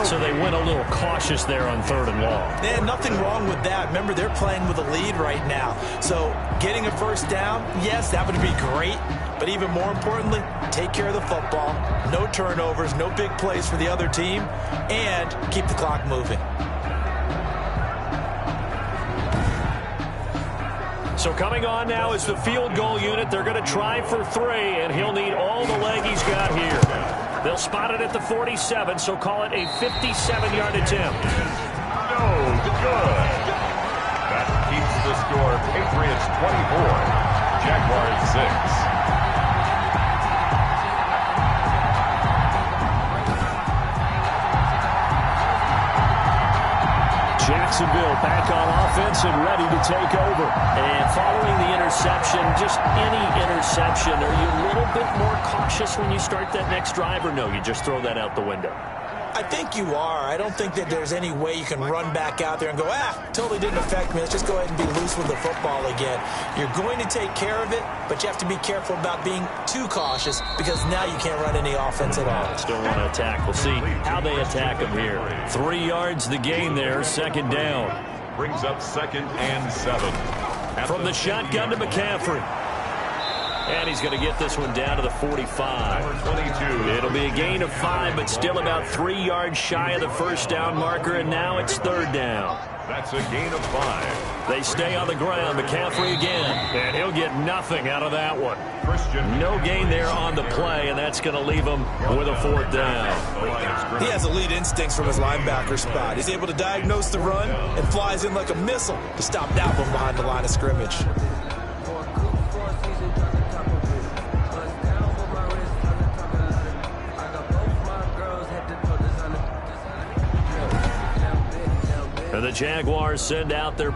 A: So they went a little cautious there on 3rd and long.
C: Yeah, nothing wrong with that. Remember, they're playing with a lead right now. So getting a 1st down, yes, that would be great. But even more importantly, take care of the football. No turnovers, no big plays for the other team, and keep the clock moving.
A: So coming on now is the field goal unit. They're going to try for 3, and he'll need all the leg he's got here. They'll spot it at the 47, so call it a 57-yard attempt.
B: No good. That keeps the score. Patriots 24, Jaguars 6.
A: Jacksonville back on offense and ready to take over. And following the interception, just any interception, are you a little bit more cautious when you start that next drive, or no, you just throw that out the window?
C: I think you are. I don't think that there's any way you can run back out there and go, totally didn't affect me. Let's just go ahead and be loose with the football again. You're going to take care of it, but you have to be careful about being too cautious because now you can't run any offense at all.
A: Still want to attack. We'll see how they attack him here. 3 yards the gain there, 2nd down.
B: Brings up 2nd and 7.
A: From the shotgun to McCaffrey. And he's going to get this one down to the 45.
B: Number 22.
A: It'll be a gain of 5, but still about 3 yards shy of the 1st down marker, and now it's 3rd down.
B: That's a gain of 5.
A: They stay on the ground. McCaffrey again, and he'll get nothing out of that one.
B: Christian.
A: No gain there on the play, and that's going to leave him with a 4th down.
C: He has elite instincts from his linebacker spot. He's able to diagnose the run and flies in like a missile to stop that one behind the line of scrimmage.
A: And the Jaguars send out their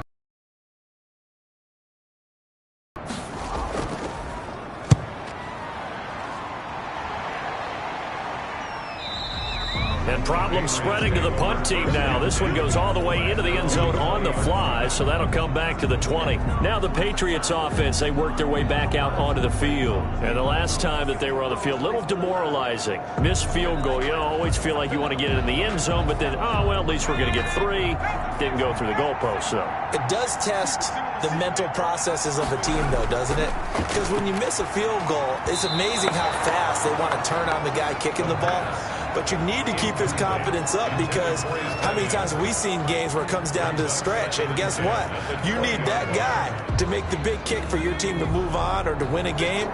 A: And problems spreading to the punt team now. This one goes all the way into the end zone on the fly, so that'll come back to the 20. Now the Patriots offense, they work their way back out onto the field. And the last time that they were on the field, a little demoralizing. Missed field goal. You always feel like you want to get it in the end zone, but then, oh, well, at least we're going to get 3. Didn't go through the goalpost, so.
C: It does test the mental processes of a team, though, doesn't it? Because when you miss a field goal, it's amazing how fast they want to turn on the guy kicking the ball. But you need to keep his confidence up, because how many times have we seen games where it comes down to the stretch? And guess what? You need that guy to make the big kick for your team to move on or to win a game.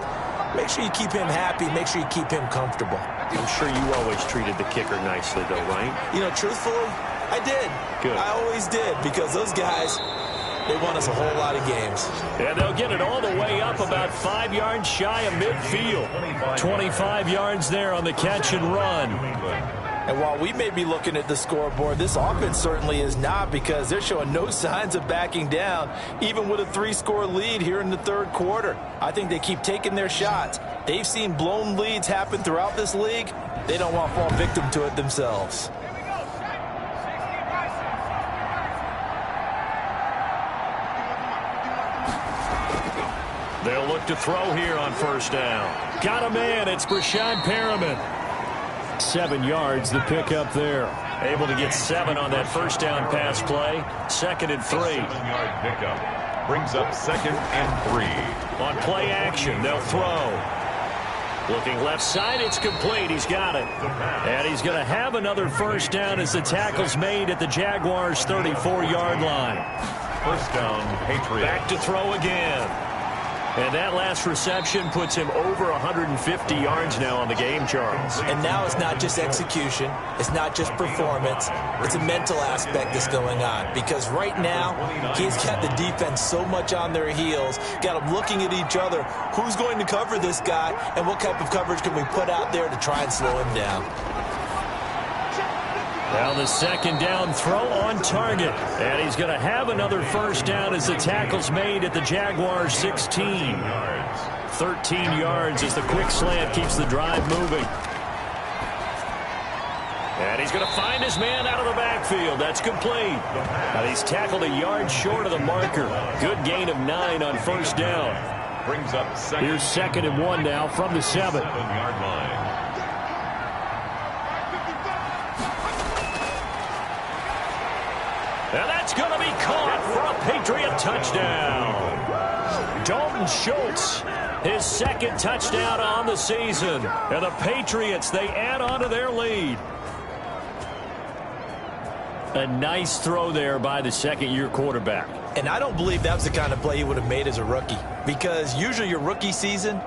C: Make sure you keep him happy. Make sure you keep him comfortable.
A: I'm sure you always treated the kicker nicely, though, right?
C: You know, truthfully, I did.
A: Good.
C: I always did, because those guys, they won us a whole lot of games.
A: And they'll get it all the way up about 5 yards shy of midfield. 25 yards there on the catch and run.
C: And while we may be looking at the scoreboard, this offense certainly is not, because they're showing no signs of backing down, even with a 3-score lead here in the third quarter. I think they keep taking their shots. They've seen blown leads happen throughout this league. They don't want to fall victim to it themselves.
A: They'll look to throw here on first down. Got a man. It's Brashad Perriman. 7 yards, the pickup there. Able to get 7 on that first down pass play. 2nd and 3.
B: 7-yard pickup. Brings up 2nd and 3.
A: On play action, they'll throw. Looking left side, it's complete. He's got it. And he's going to have another first down as the tackle's made at the Jaguars' 34-yard line.
B: First down, Patriots.
A: Back to throw again. And that last reception puts him over 150 yards now on the game, Charles.
C: And now it's not just execution. It's not just performance. It's a mental aspect that's going on. Because right now, he's got the defense so much on their heels, got them looking at each other. Who's going to cover this guy, and what type of coverage can we put out there to try and slow him down?
A: Now the second down throw on target. And he's going to have another first down as the tackle's made at the Jaguars' 16. 13 yards as the quick slant keeps the drive moving. And he's going to find his man out of the backfield. That's complete. And he's tackled a yard short of the marker. Good gain of 9 on first down.
B: Brings up 2nd.
A: Here's 2nd and 1 now from the 7.
B: 7-yard line.
A: And that's going to be caught for a Patriot touchdown. Dalton Schultz, his 2nd touchdown on the season. And the Patriots, they add on to their lead. A nice throw there by the second-year quarterback.
C: And I don't believe that was the kind of play he would have made as a rookie, because usually your rookie season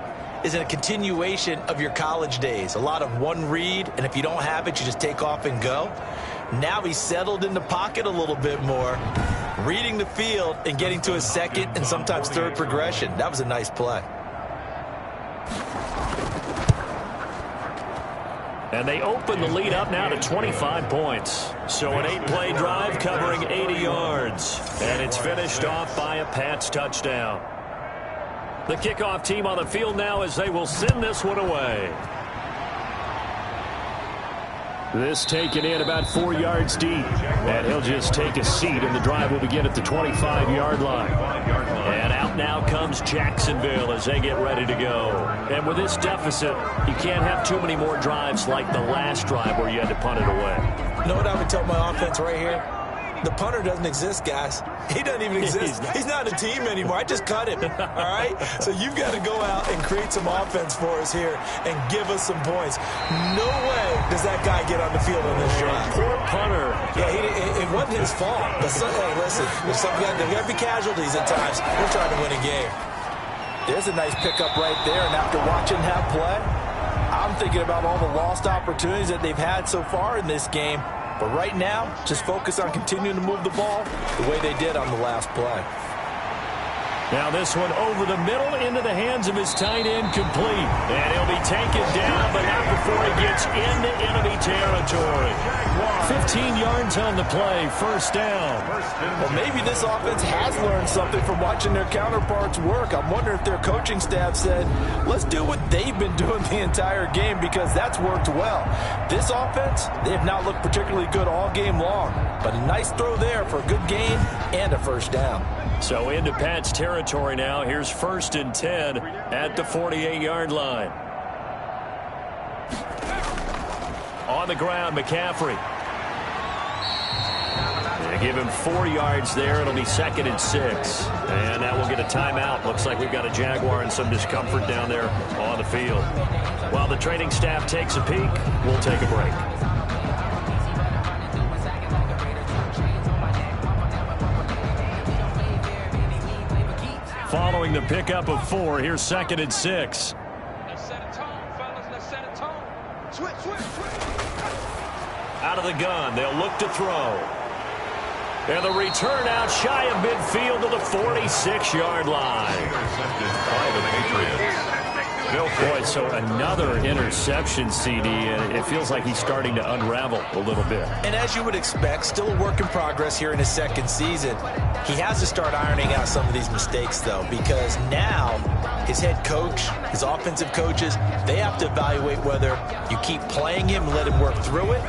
C: is a continuation of your college days. A lot of one read, and if you don't have it, you just take off and go. Now he's settled in the pocket a little bit more, reading the field and getting to his 2nd and sometimes 3rd progression. That was a nice play.
A: And they open the lead up now to 25 points. So an 8-play drive covering 80 yards. And it's finished off by a Pats touchdown. The kickoff team on the field now as they will send this one away. This taken in about 4 yards deep. And he'll just take a seat, and the drive will begin at the 25-yard line. And out now comes Jacksonville as they get ready to go. And with this deficit, you can't have too many more drives like the last drive where you had to punt it away.
C: You know what I would tell my offense right here? The punter doesn't exist, guys. He doesn't even exist. He's not a team anymore. I just cut him, all right? So you've got to go out and create some offense for us here and give us some points. No way does that guy get on the field in this drive.
A: Poor punter.
C: Yeah, it wasn't his fault. But hey, listen, there's got to be casualties at times. We're trying to win a game. There's a nice pickup right there, and after watching that play, I'm thinking about all the lost opportunities that they've had so far in this game. But right now, just focus on continuing to move the ball the way they did on the last play.
A: Now this one over the middle into the hands of his tight end, complete. And he'll be taken down, but not before he gets into enemy territory. 15 yards on the play, first down.
C: Well, maybe this offense has learned something from watching their counterparts work. I'm wondering if their coaching staff said, let's do what they've been doing the entire game, because that's worked well. This offense, they have not looked particularly good all game long, but a nice throw there for a good gain and a first down.
A: So into Pat's territory now. Here's 1st and 10 at the 48-yard line. On the ground, McCaffrey. They give him 4 yards there. It'll be 2nd and 6. And that will get a timeout. Looks like we've got a Jaguar and some discomfort down there on the field. While the training staff takes a peek, we'll take a break. Following the pickup of 4, here's 2nd and 6.
E: Let's set a tone, fellas. Let's set a tone. Switch.
A: Out of the gun, they'll look to throw. And the return out shy of midfield to the 46-yard line.
B: Intercepted by the Patriots.
A: Boy, so another interception, CD, and it feels like he's starting to unravel a little bit.
C: And as you would expect, still a work in progress here in his 2nd season. He has to start ironing out some of these mistakes, though, because now his head coach, his offensive coaches, they have to evaluate whether you keep playing him and let him work through it,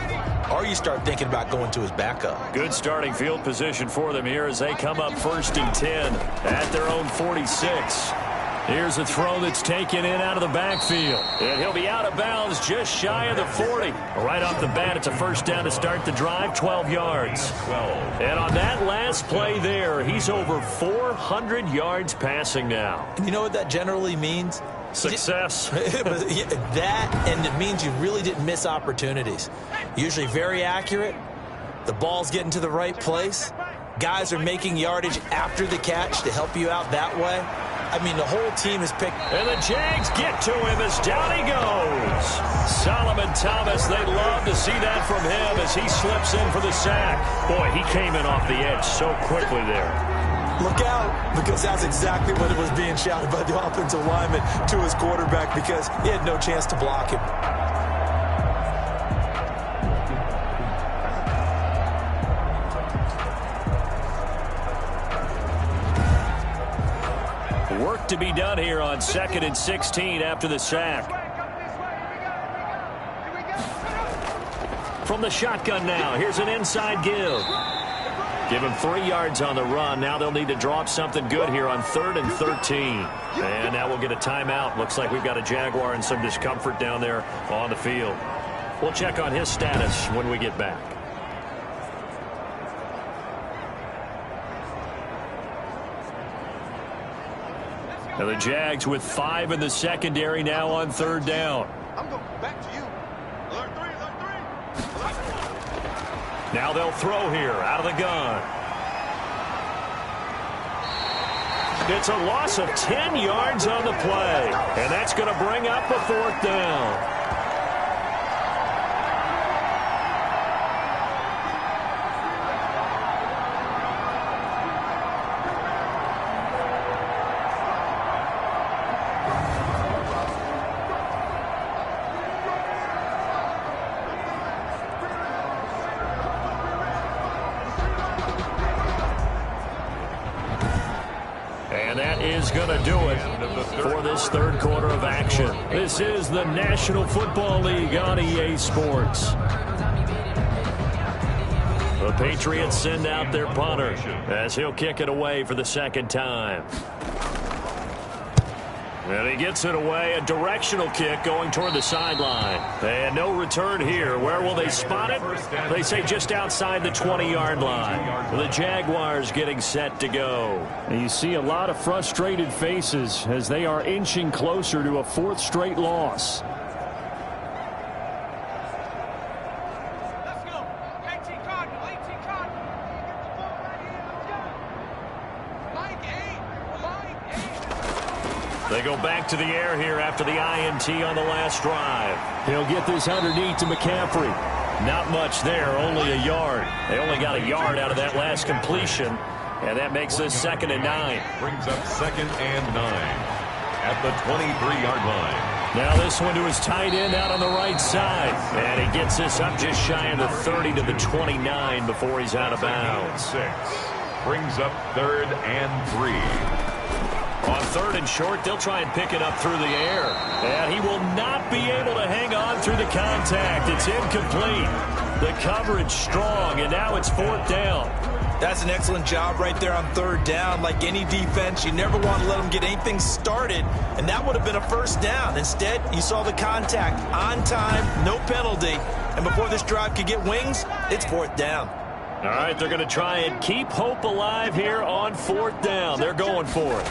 C: or you start thinking about going to his backup.
A: Good starting field position for them here as they come up 1st and 10 at their own 46. Here's a throw that's taken in out of the backfield. And he'll be out of bounds just shy of the 40. Right off the bat, it's a first down to start the drive, 12 yards. And on that last play there, he's over 400 yards passing now.
C: And you know what that generally means?
A: Success.
C: That, and it means you really didn't miss opportunities. Usually very accurate. The ball's getting to the right place. Guys are making yardage after the catch to help you out that way. I mean, the whole team is picked.
A: And the Jags get to him as down he goes. Solomon Thomas, they'd love to see that from him as he slips in for the sack. Boy, he came in off the edge so quickly there.
C: Look out, because that's exactly what it was being shouted by the offensive lineman to his quarterback, because he had no chance to block him.
A: Work to be done here on 2nd and 16 after the sack. From the shotgun now, here's an inside give. Give him 3 yards on the run. Now they'll need to drop something good here on 3rd and 13. And now we'll get a timeout. Looks like we've got a Jaguar and some discomfort down there on the field. We'll check on his status when we get back. Now the Jags with 5 in the secondary now on 3rd down.
E: I'm going back to you. Alert 3.
A: Now they'll throw here out of the gun. It's a loss of 10 yards on the play. And that's going to bring up a 4th down. Is going to do it for this 3rd quarter of action. This is the National Football League on EA Sports. The Patriots send out their punter as he'll kick it away for the 2nd time. And he gets it away, a directional kick going toward the sideline. And no return here. Where will they spot it? They say just outside the 20-yard line. The Jaguars getting set to go.
F: And you see a lot of frustrated faces as they are inching closer to a 4th straight loss.
E: Let's go. 18 Cardinal.
A: They go back to the air here after the INT on the last drive.
F: He'll get this underneath to McCaffrey.
A: Not much there, only a yard. They only got a yard out of that last completion, and that makes this 2nd and 9.
B: Brings up 2nd and 9 at the 23-yard line.
A: Now this one to his tight end out on the right side. And he gets this up just shy of the 30 to the 29 before he's out of bounds.
B: 6 brings up 3rd and 3.
A: On 3rd and short, they'll try and pick it up through the air. And he will not be able to hang on through the contact. It's incomplete. The coverage strong, and now it's 4th down.
C: That's an excellent job right there on 3rd down. Like any defense, you never want to let them get anything started, and that would have been a 1st down. Instead, you saw the contact on time, no penalty, and before this drive could get wings, it's 4th down.
A: All right, they're going to try and keep hope alive here on 4th down. They're going for it.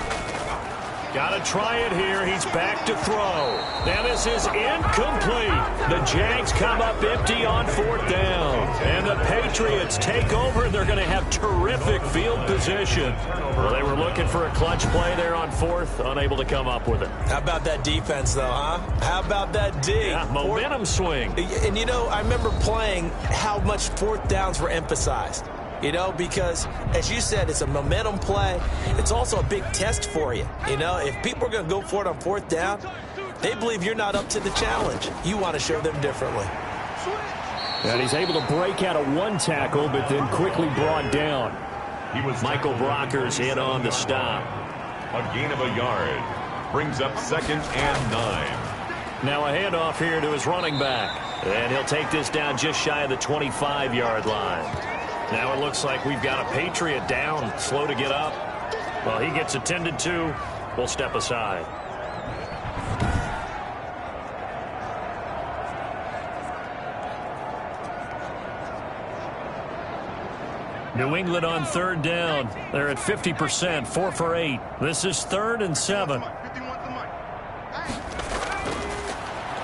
A: Got to try it here. He's back to throw. Now this is incomplete. The Jags come up empty on 4th down. And the Patriots take over. They're going to have terrific field position. Well, they were looking for a clutch play there on 4th. Unable to come up with it.
C: How about that defense, though, huh? How about that D?
A: Yeah, momentum swing.
C: And, you know, I remember playing how much 4th downs were emphasized. You know, because, as you said, it's a momentum play. It's also a big test for you. You know, if people are going to go for it on 4th down, they believe you're not up to the challenge. You want to show them differently.
F: And he's able to break out of one tackle, but then quickly brought down.
A: Michael Brockers in on the stop.
B: A gain of a yard. Brings up 2nd and 9.
A: Now a handoff here to his running back. And he'll take this down just shy of the 25-yard line. Now it looks like we've got a Patriot down, slow to get up. Well, he gets attended to. We'll step aside. New England on 3rd down. They're at 50%, 4 for 8. This is 3rd and 7.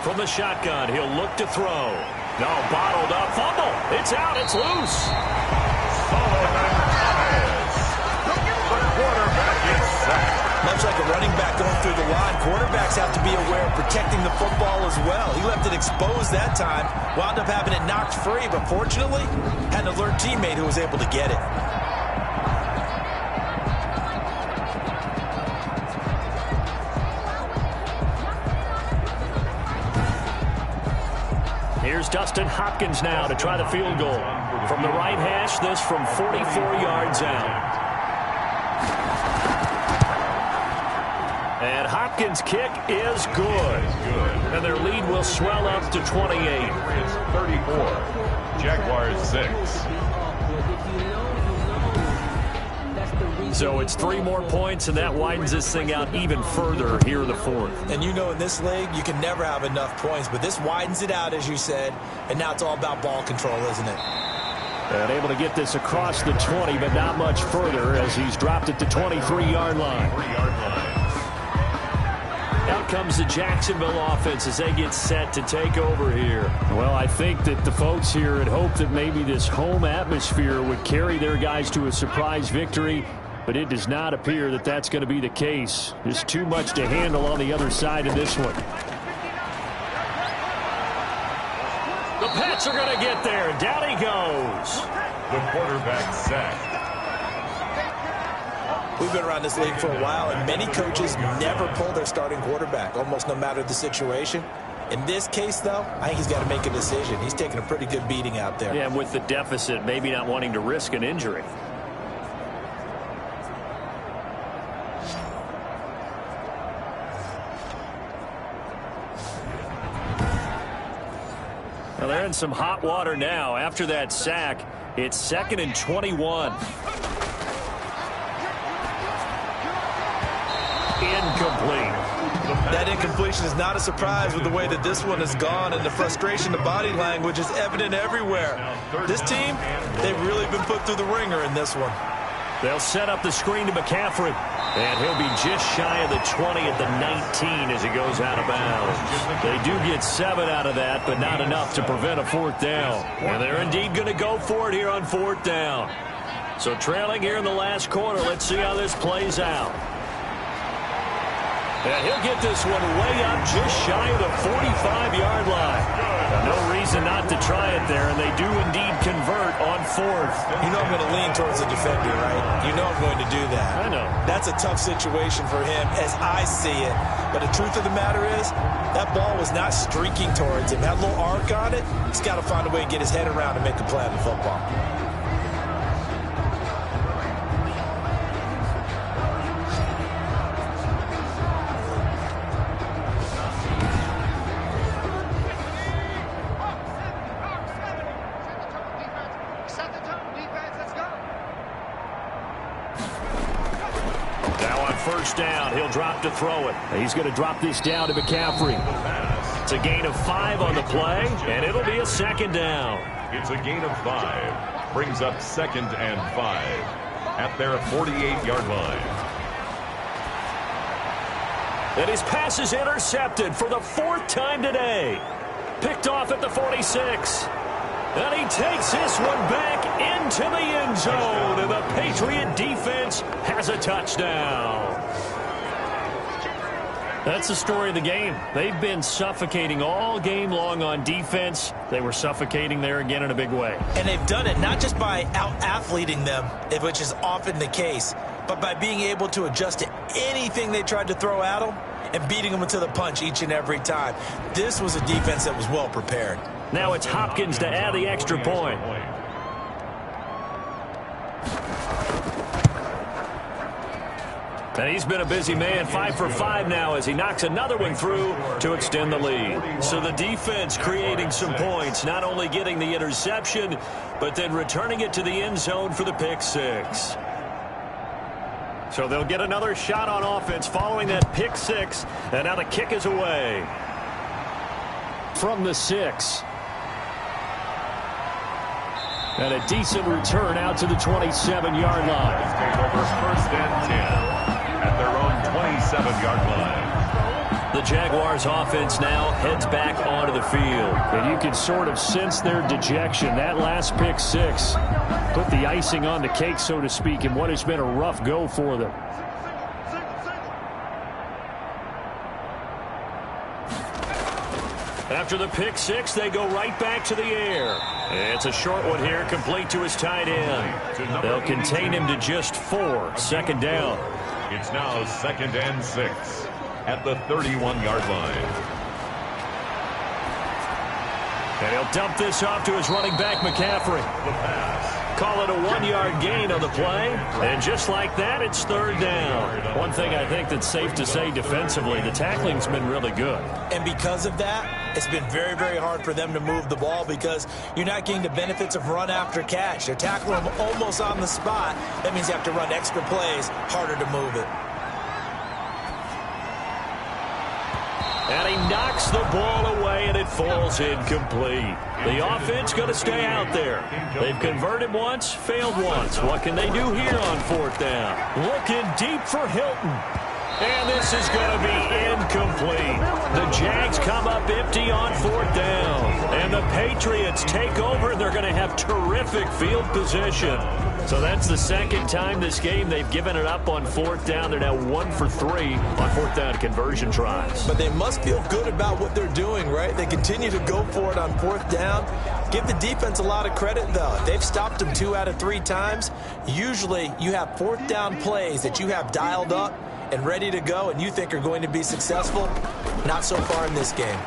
A: From the shotgun, he'll look to throw. No, bottled up, fumble. It's out, it's loose.
C: Much like a running back going through the line, quarterbacks have to be aware of protecting the football as well. He left it exposed that time, wound up having it knocked free, but fortunately, had an alert teammate who was able to get it.
A: Here's Dustin Hopkins now to try the field goal. From the right hash, this from 44 yards out. And Hopkins' kick is good. And their lead will swell up to 28.
B: 34. Jaguars 6.
A: So it's 3 more points, and that widens this thing out even further here in the 4th.
C: And you know in this league, you can never have enough points, but this widens it out, as you said, and now it's all about ball control, isn't it?
F: And able to get this across the 20, but not much further as he's dropped it to 23-yard line.
A: Out comes the Jacksonville offense as they get set to take over here.
F: Well, I think that the folks here had hoped that maybe this home atmosphere would carry their guys to a surprise victory, but it does not appear that that's going to be the case. There's too much to handle on the other side of this one.
A: The Pats are going to get there. Down he goes.
B: The quarterback sacked.
C: We've been around this league for a while, and many coaches never pull their starting quarterback, almost no matter the situation. In this case, though, I think he's got to make a decision. He's taking a pretty good beating out there.
A: Yeah, and with the deficit, maybe not wanting to risk an injury. Well, they're in some hot water now. After that sack, it's 2nd and 21. Incomplete.
C: That incompletion is not a surprise with the way that this one has gone, and the frustration, the body language is evident everywhere. This team, they've really been put through the ringer in this one.
A: They'll set up the screen to McCaffrey, and he'll be just shy of the 20 at the 19 as he goes out of bounds. They do get 7 out of that, but not enough to prevent a 4th down. And they're indeed going to go for it here on 4th down. So trailing here in the last quarter, let's see how this plays out. And he'll get this one way up just shy of the 45-yard line. No reason not to try it there, and they do indeed convert on
F: 4th.
C: You know I'm going to lean towards the defender, right? You know I'm going to do that.
F: I know.
C: That's a tough situation for him as I see it. But the truth of the matter is, that ball was not streaking towards him. Had a little arc on it. He's got to find a way to get his head around and make a play on the football.
A: First down. He'll drop to throw it.
F: He's going to drop this down to McCaffrey.
A: It's a gain of 5 on the play, and it'll be a second down.
B: It's a gain of 5. Brings up 2nd and 5 at their 48-yard line.
A: And his pass is intercepted for the 4th time today. Picked off at the 46. And he takes this one back into the end zone. And the Patriot defense has a touchdown.
F: That's the story of the game. They've been suffocating all game long on defense. They were suffocating there again in a big way.
C: And they've done it not just by out-athleting them, which is often the case, but by being able to adjust to anything they tried to throw at them and beating them to the punch each and every time. This was a defense that was well prepared.
A: Now it's Hopkins to add the extra point. And he's been a busy man, 5 for 5 now as he knocks another one through to extend the lead. So the defense creating some points, not only getting the interception, but then returning it to the end zone for the pick 6. So they'll get another shot on offense following that pick 6, and now the kick is away.
F: From the 6. And a decent return out to the 27-yard line.
B: Take over 1st and 10 at their own 27-yard line.
A: The Jaguars offense now heads back onto the field.
F: And you can sort of sense their dejection. That last pick 6 put the icing on the cake, so to speak, in what has been a rough go for them.
A: After the pick 6, they go right back to the air. It's a short one here, complete to his tight end. They'll contain him to just 4. 2nd down.
B: It's now 2nd and 6 at the 31-yard line.
A: And he'll dump this off to his running back, McCaffrey.
B: The pass.
A: Call it a 1-yard gain on the play. And just like that, it's 3rd down.
F: One thing I think that's safe to say defensively, the tackling's been really good.
C: And because of that, it's been very, very hard for them to move the ball because you're not getting the benefits of run after catch. They're tackling them almost on the spot. That means you have to run extra plays, harder to move it.
A: And he knocks the ball away, and it falls incomplete. The offense going to stay out there. They've converted once, failed once. What can they do here on 4th down? Looking deep for Hilton. And this is going to be incomplete. The Jags come up empty on 4th down. And the Patriots take over, and they're going to have terrific field position. So that's the 2nd time this game they've given it up on 4th down. They're now 1 for 3 on 4th down conversion tries.
C: But they must feel good about what they're doing, right? They continue to go for it on 4th down. Give the defense a lot of credit, though. They've stopped them 2 out of 3 times. Usually you have 4th down plays that you have dialed up and ready to go and you think are going to be successful. Not so far in this game.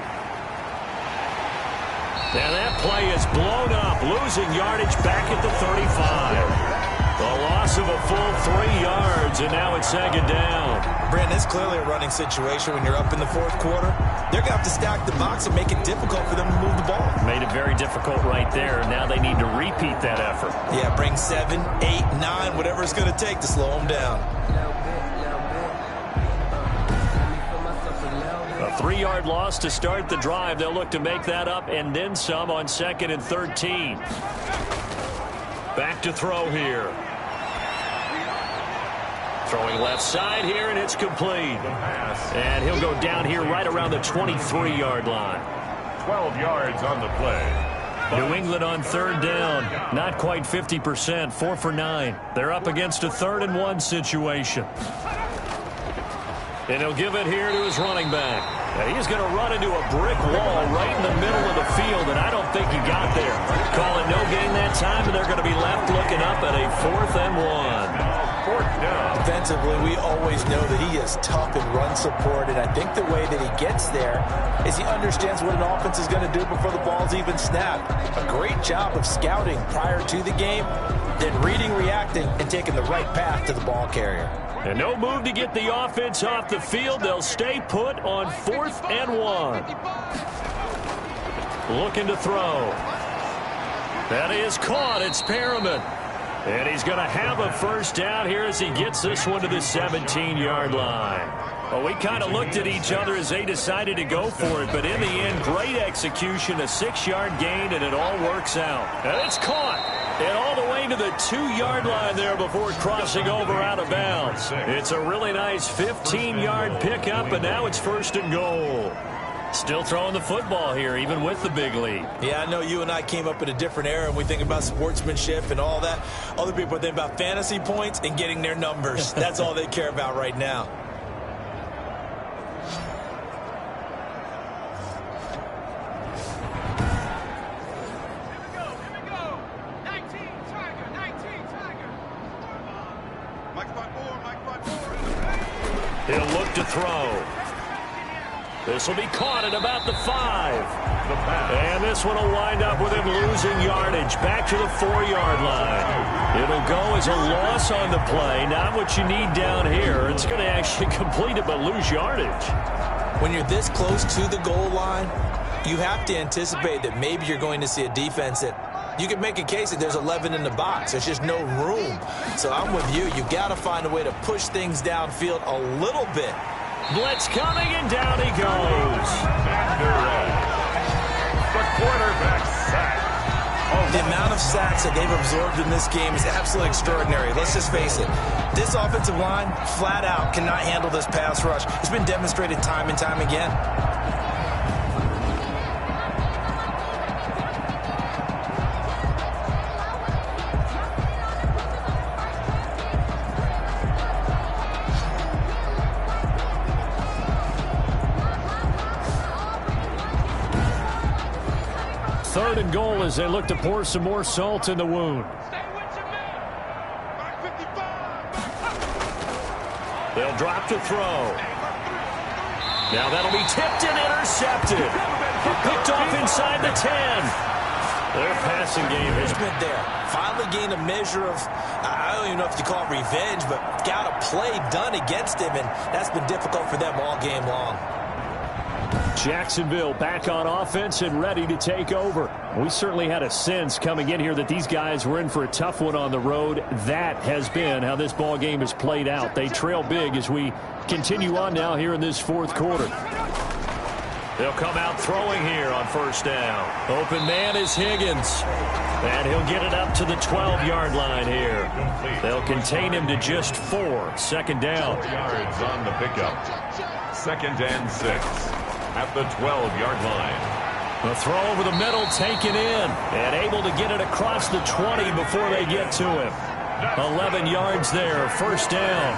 A: Now that play is blown up, losing yardage back at the 35. The loss of a full 3 yards, and now it's 2nd down.
C: Brandon, it's clearly a running situation when you're up in the 4th quarter. They're going to have to stack the box and make it difficult for them to move the ball.
F: Made it very difficult right there. Now they need to repeat that effort.
C: Yeah, bring 7, 8, 9, whatever it's going to take to slow them down.
A: A 3-yard loss to start the drive. They'll look to make that up and then some on 2nd and 13. Back to throw here. Throwing left side here, and it's complete. And he'll go down here right around the 23-yard line.
B: 12 yards on the play.
F: New England on 3rd down. Not quite 50%. 4 for 9. They're up against a 3rd and 1 situation.
A: And he'll give it here to his running back. And he's going to run into a brick wall right in the middle of the field, and I don't think he got there. Call it no gain that time, and they're going to be left
C: defensively, we always know that he is tough in run support, and I think the way that he gets there is he understands what an offense is going to do before the ball's even snapped. A great job of scouting prior to the game, then reading, reacting, and taking the right path to the ball carrier.
A: And no move to get the offense off the field. They'll stay put on 4th and 1. Looking to throw. That is caught. It's Perriman. And he's going to have a first down here as he gets this one to the 17-yard line. Well, we kind of looked at each other as they decided to go for it, but in the end, great execution, a 6-yard gain, and it all works out. And it's caught. And all the way to the 2-yard line there before crossing over out of bounds. It's a really nice 15-yard pickup, and now it's 1st and goal. Still throwing the football here, even with the big lead.
C: Yeah, I know you and I came up in a different era, and we think about sportsmanship and all that. Other people think about fantasy points and getting their numbers. That's all they care about right now.
A: He'll look to throw. This will be caught at about the 5. And this one will wind up with him losing yardage back to the 4-yard line. It'll go as a loss on the play. Not what you need down here. It's going to actually complete it but lose yardage.
C: When you're this close to the goal line, you have to anticipate that maybe you're going to see a defense that you can make a case that there's 11 in the box. There's just no room. So I'm with you. You got to find a way to push things downfield a little bit.
A: Blitz coming, and down he goes.
B: The quarterback sack.
C: The amount of sacks that they've absorbed in this game is absolutely extraordinary. Let's just face it. This offensive line, flat out, cannot handle this pass rush. It's been demonstrated time and time again.
F: Third and goal as they look to pour some more salt in the wound.
A: They'll drop to throw. Now that'll be tipped and intercepted. Picked off inside the 10. Their passing game has
C: been there. Finally gained a measure of, I don't even know if you call it revenge, but got a play done against him, and that's been difficult for them all game long.
F: Jacksonville back on offense and ready to take over. We certainly had a sense coming in here that these guys were in for a tough one on the road. That has been how this ball game has played out. They trail big as we continue on now here in this 4th quarter.
A: They'll come out throwing here on 1st down. Open man is Higgins. And he'll get it up to the 12-yard line here. They'll contain him to just 4. 2nd down.
B: 4 yards on the pickup. 2nd and 6. At the 12-yard line.
A: The throw over the middle taken in and able to get it across the 20 before they get to him. 11 yards there, 1st down.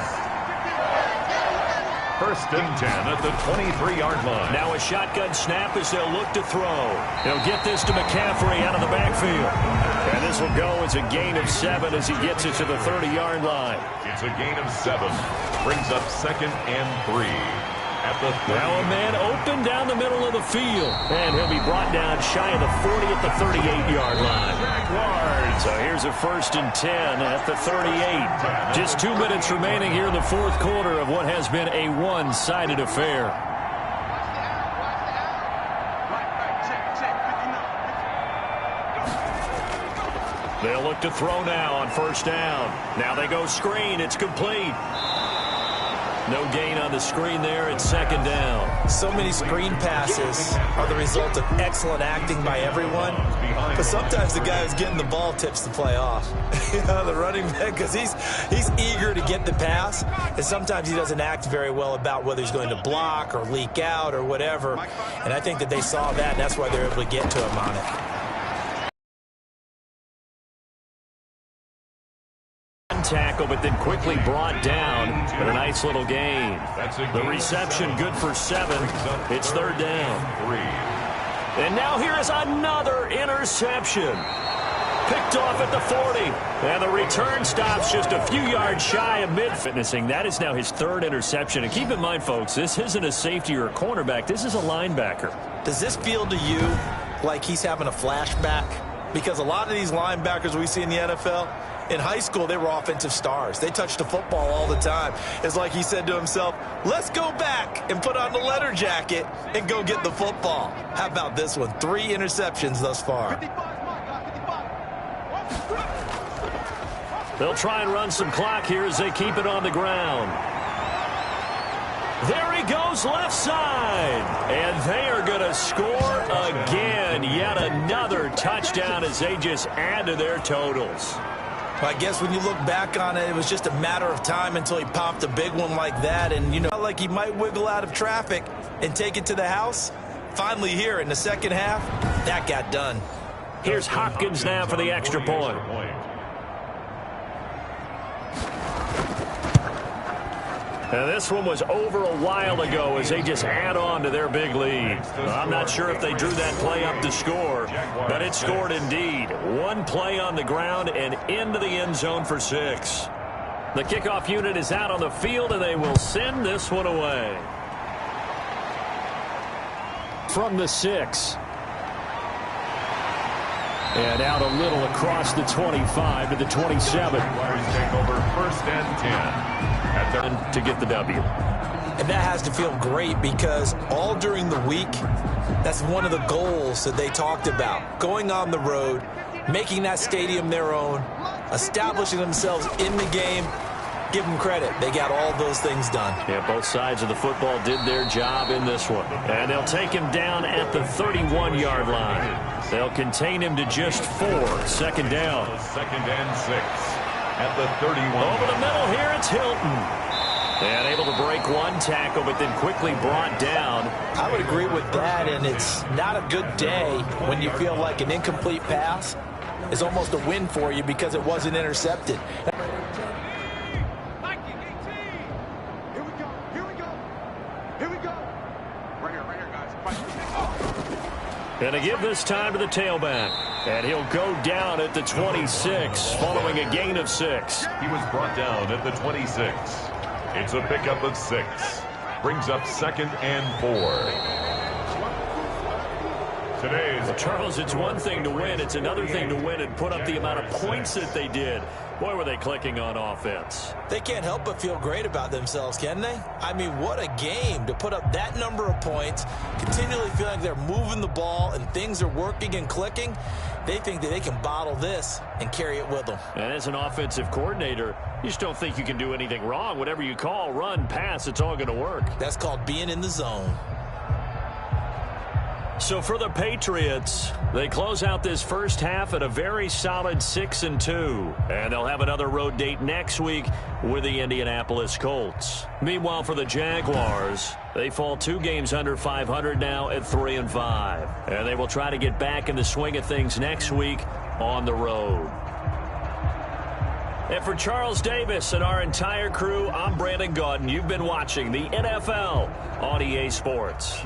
B: 1st and 10 at the 23-yard line.
A: Now a shotgun snap as they'll look to throw. They'll get this to McCaffrey out of the backfield. And this will go as a gain of 7 as he gets it to the 30-yard line.
B: It's a gain of 7. Brings up 2nd and 3. At the 30.
A: Now a man open down the middle of the field. And he'll be brought down shy of the 40 at the 38-yard line. So here's a 1st and 10 at the 38. Just 2 minutes remaining here in the 4th quarter of what has been a one-sided affair. They'll look to throw now on 1st down. Now they go screen. It's complete. No gain on the screen there. It's 2nd down.
C: So many screen passes are the result of excellent acting by everyone. But sometimes the guy who's getting the ball tips the play off. You know, the running back, because he's eager to get the pass. And sometimes he doesn't act very well about whether he's going to block or leak out or whatever. And I think that they saw that, and that's why they're able to get to him on it.
A: Tackle, but then quickly brought down. But a nice little gain. The reception good for 7. It's 3rd down.
B: 3.
A: And now here is another interception. Picked off at the 40. And the return stops just a few yards shy of mid-fitnessing. That is now his third interception. And keep in mind, folks, this isn't a safety or a cornerback. This is a linebacker.
C: Does this feel to you like he's having a flashback? Because a lot of these linebackers we see in the NFL, in high school, they were offensive stars. They touched the football all the time. It's like he said to himself, let's go back and put on the letter jacket and go get the football. How about this one? 3 interceptions thus far.
A: They'll try and run some clock here as they keep it on the ground. There he goes left side. And they are going to score again. Yet another touchdown as they just add to their totals.
C: I guess when you look back on it, it was just a matter of time until he popped a big one like that. And, you know, like he might wiggle out of traffic and take it to the house. Finally here in the second half, that got done.
A: Here's Hopkins now for the extra point. And this one was over a while ago as they just add on to their big lead. I'm not sure if they drew that play up to score, but it scored indeed. One play on the ground and into the end zone for 6. The kickoff unit is out on the field, and they will send this one away.
F: From the 6. And out a little across the 25 to the 27.
B: Jaguars take over 1st and 10.
A: To get the W.
C: And that has to feel great because all during the week, that's one of the goals that they talked about. Going on the road, making that stadium their own, establishing themselves in the game. Give them credit. They got all those things done.
A: Yeah, both sides of the football did their job in this one. And they'll take him down at the 31-yard line. They'll contain him to just 4. 2nd down.
B: 2nd and 6. At the 31.
A: Over the middle here, it's Hilton. And able to break one tackle, but then quickly brought down.
C: I would agree with that, and it's not a good day when you feel like an incomplete pass is almost a win for you because it wasn't intercepted.
A: And to give this time to the tailback. And he'll go down at the 26 following a gain of 6.
B: He was brought down at the 26. It's a pickup of 6. Brings up 2nd and 4. Today's
A: Charles, it's one thing to win. It's another thing to win and put up the amount of points that they did. Boy, were they clicking on offense.
C: They can't help but feel great about themselves, can they? I mean, what a game to put up that number of points, continually feel like they're moving the ball and things are working and clicking. They think that they can bottle this and carry it with them.
A: And as an offensive coordinator, you just don't think you can do anything wrong. Whatever you call, run, pass, it's all going to work.
C: That's called being in the zone.
A: So for the Patriots, they close out this first half at a very solid 6-2. And they'll have another road date next week with the Indianapolis Colts. Meanwhile, for the Jaguars, they fall 2 games under 500 now at 3-5. And they will try to get back in the swing of things next week on the road. And for Charles Davis and our entire crew, I'm Brandon Gaudin. You've been watching the NFL on EA Sports.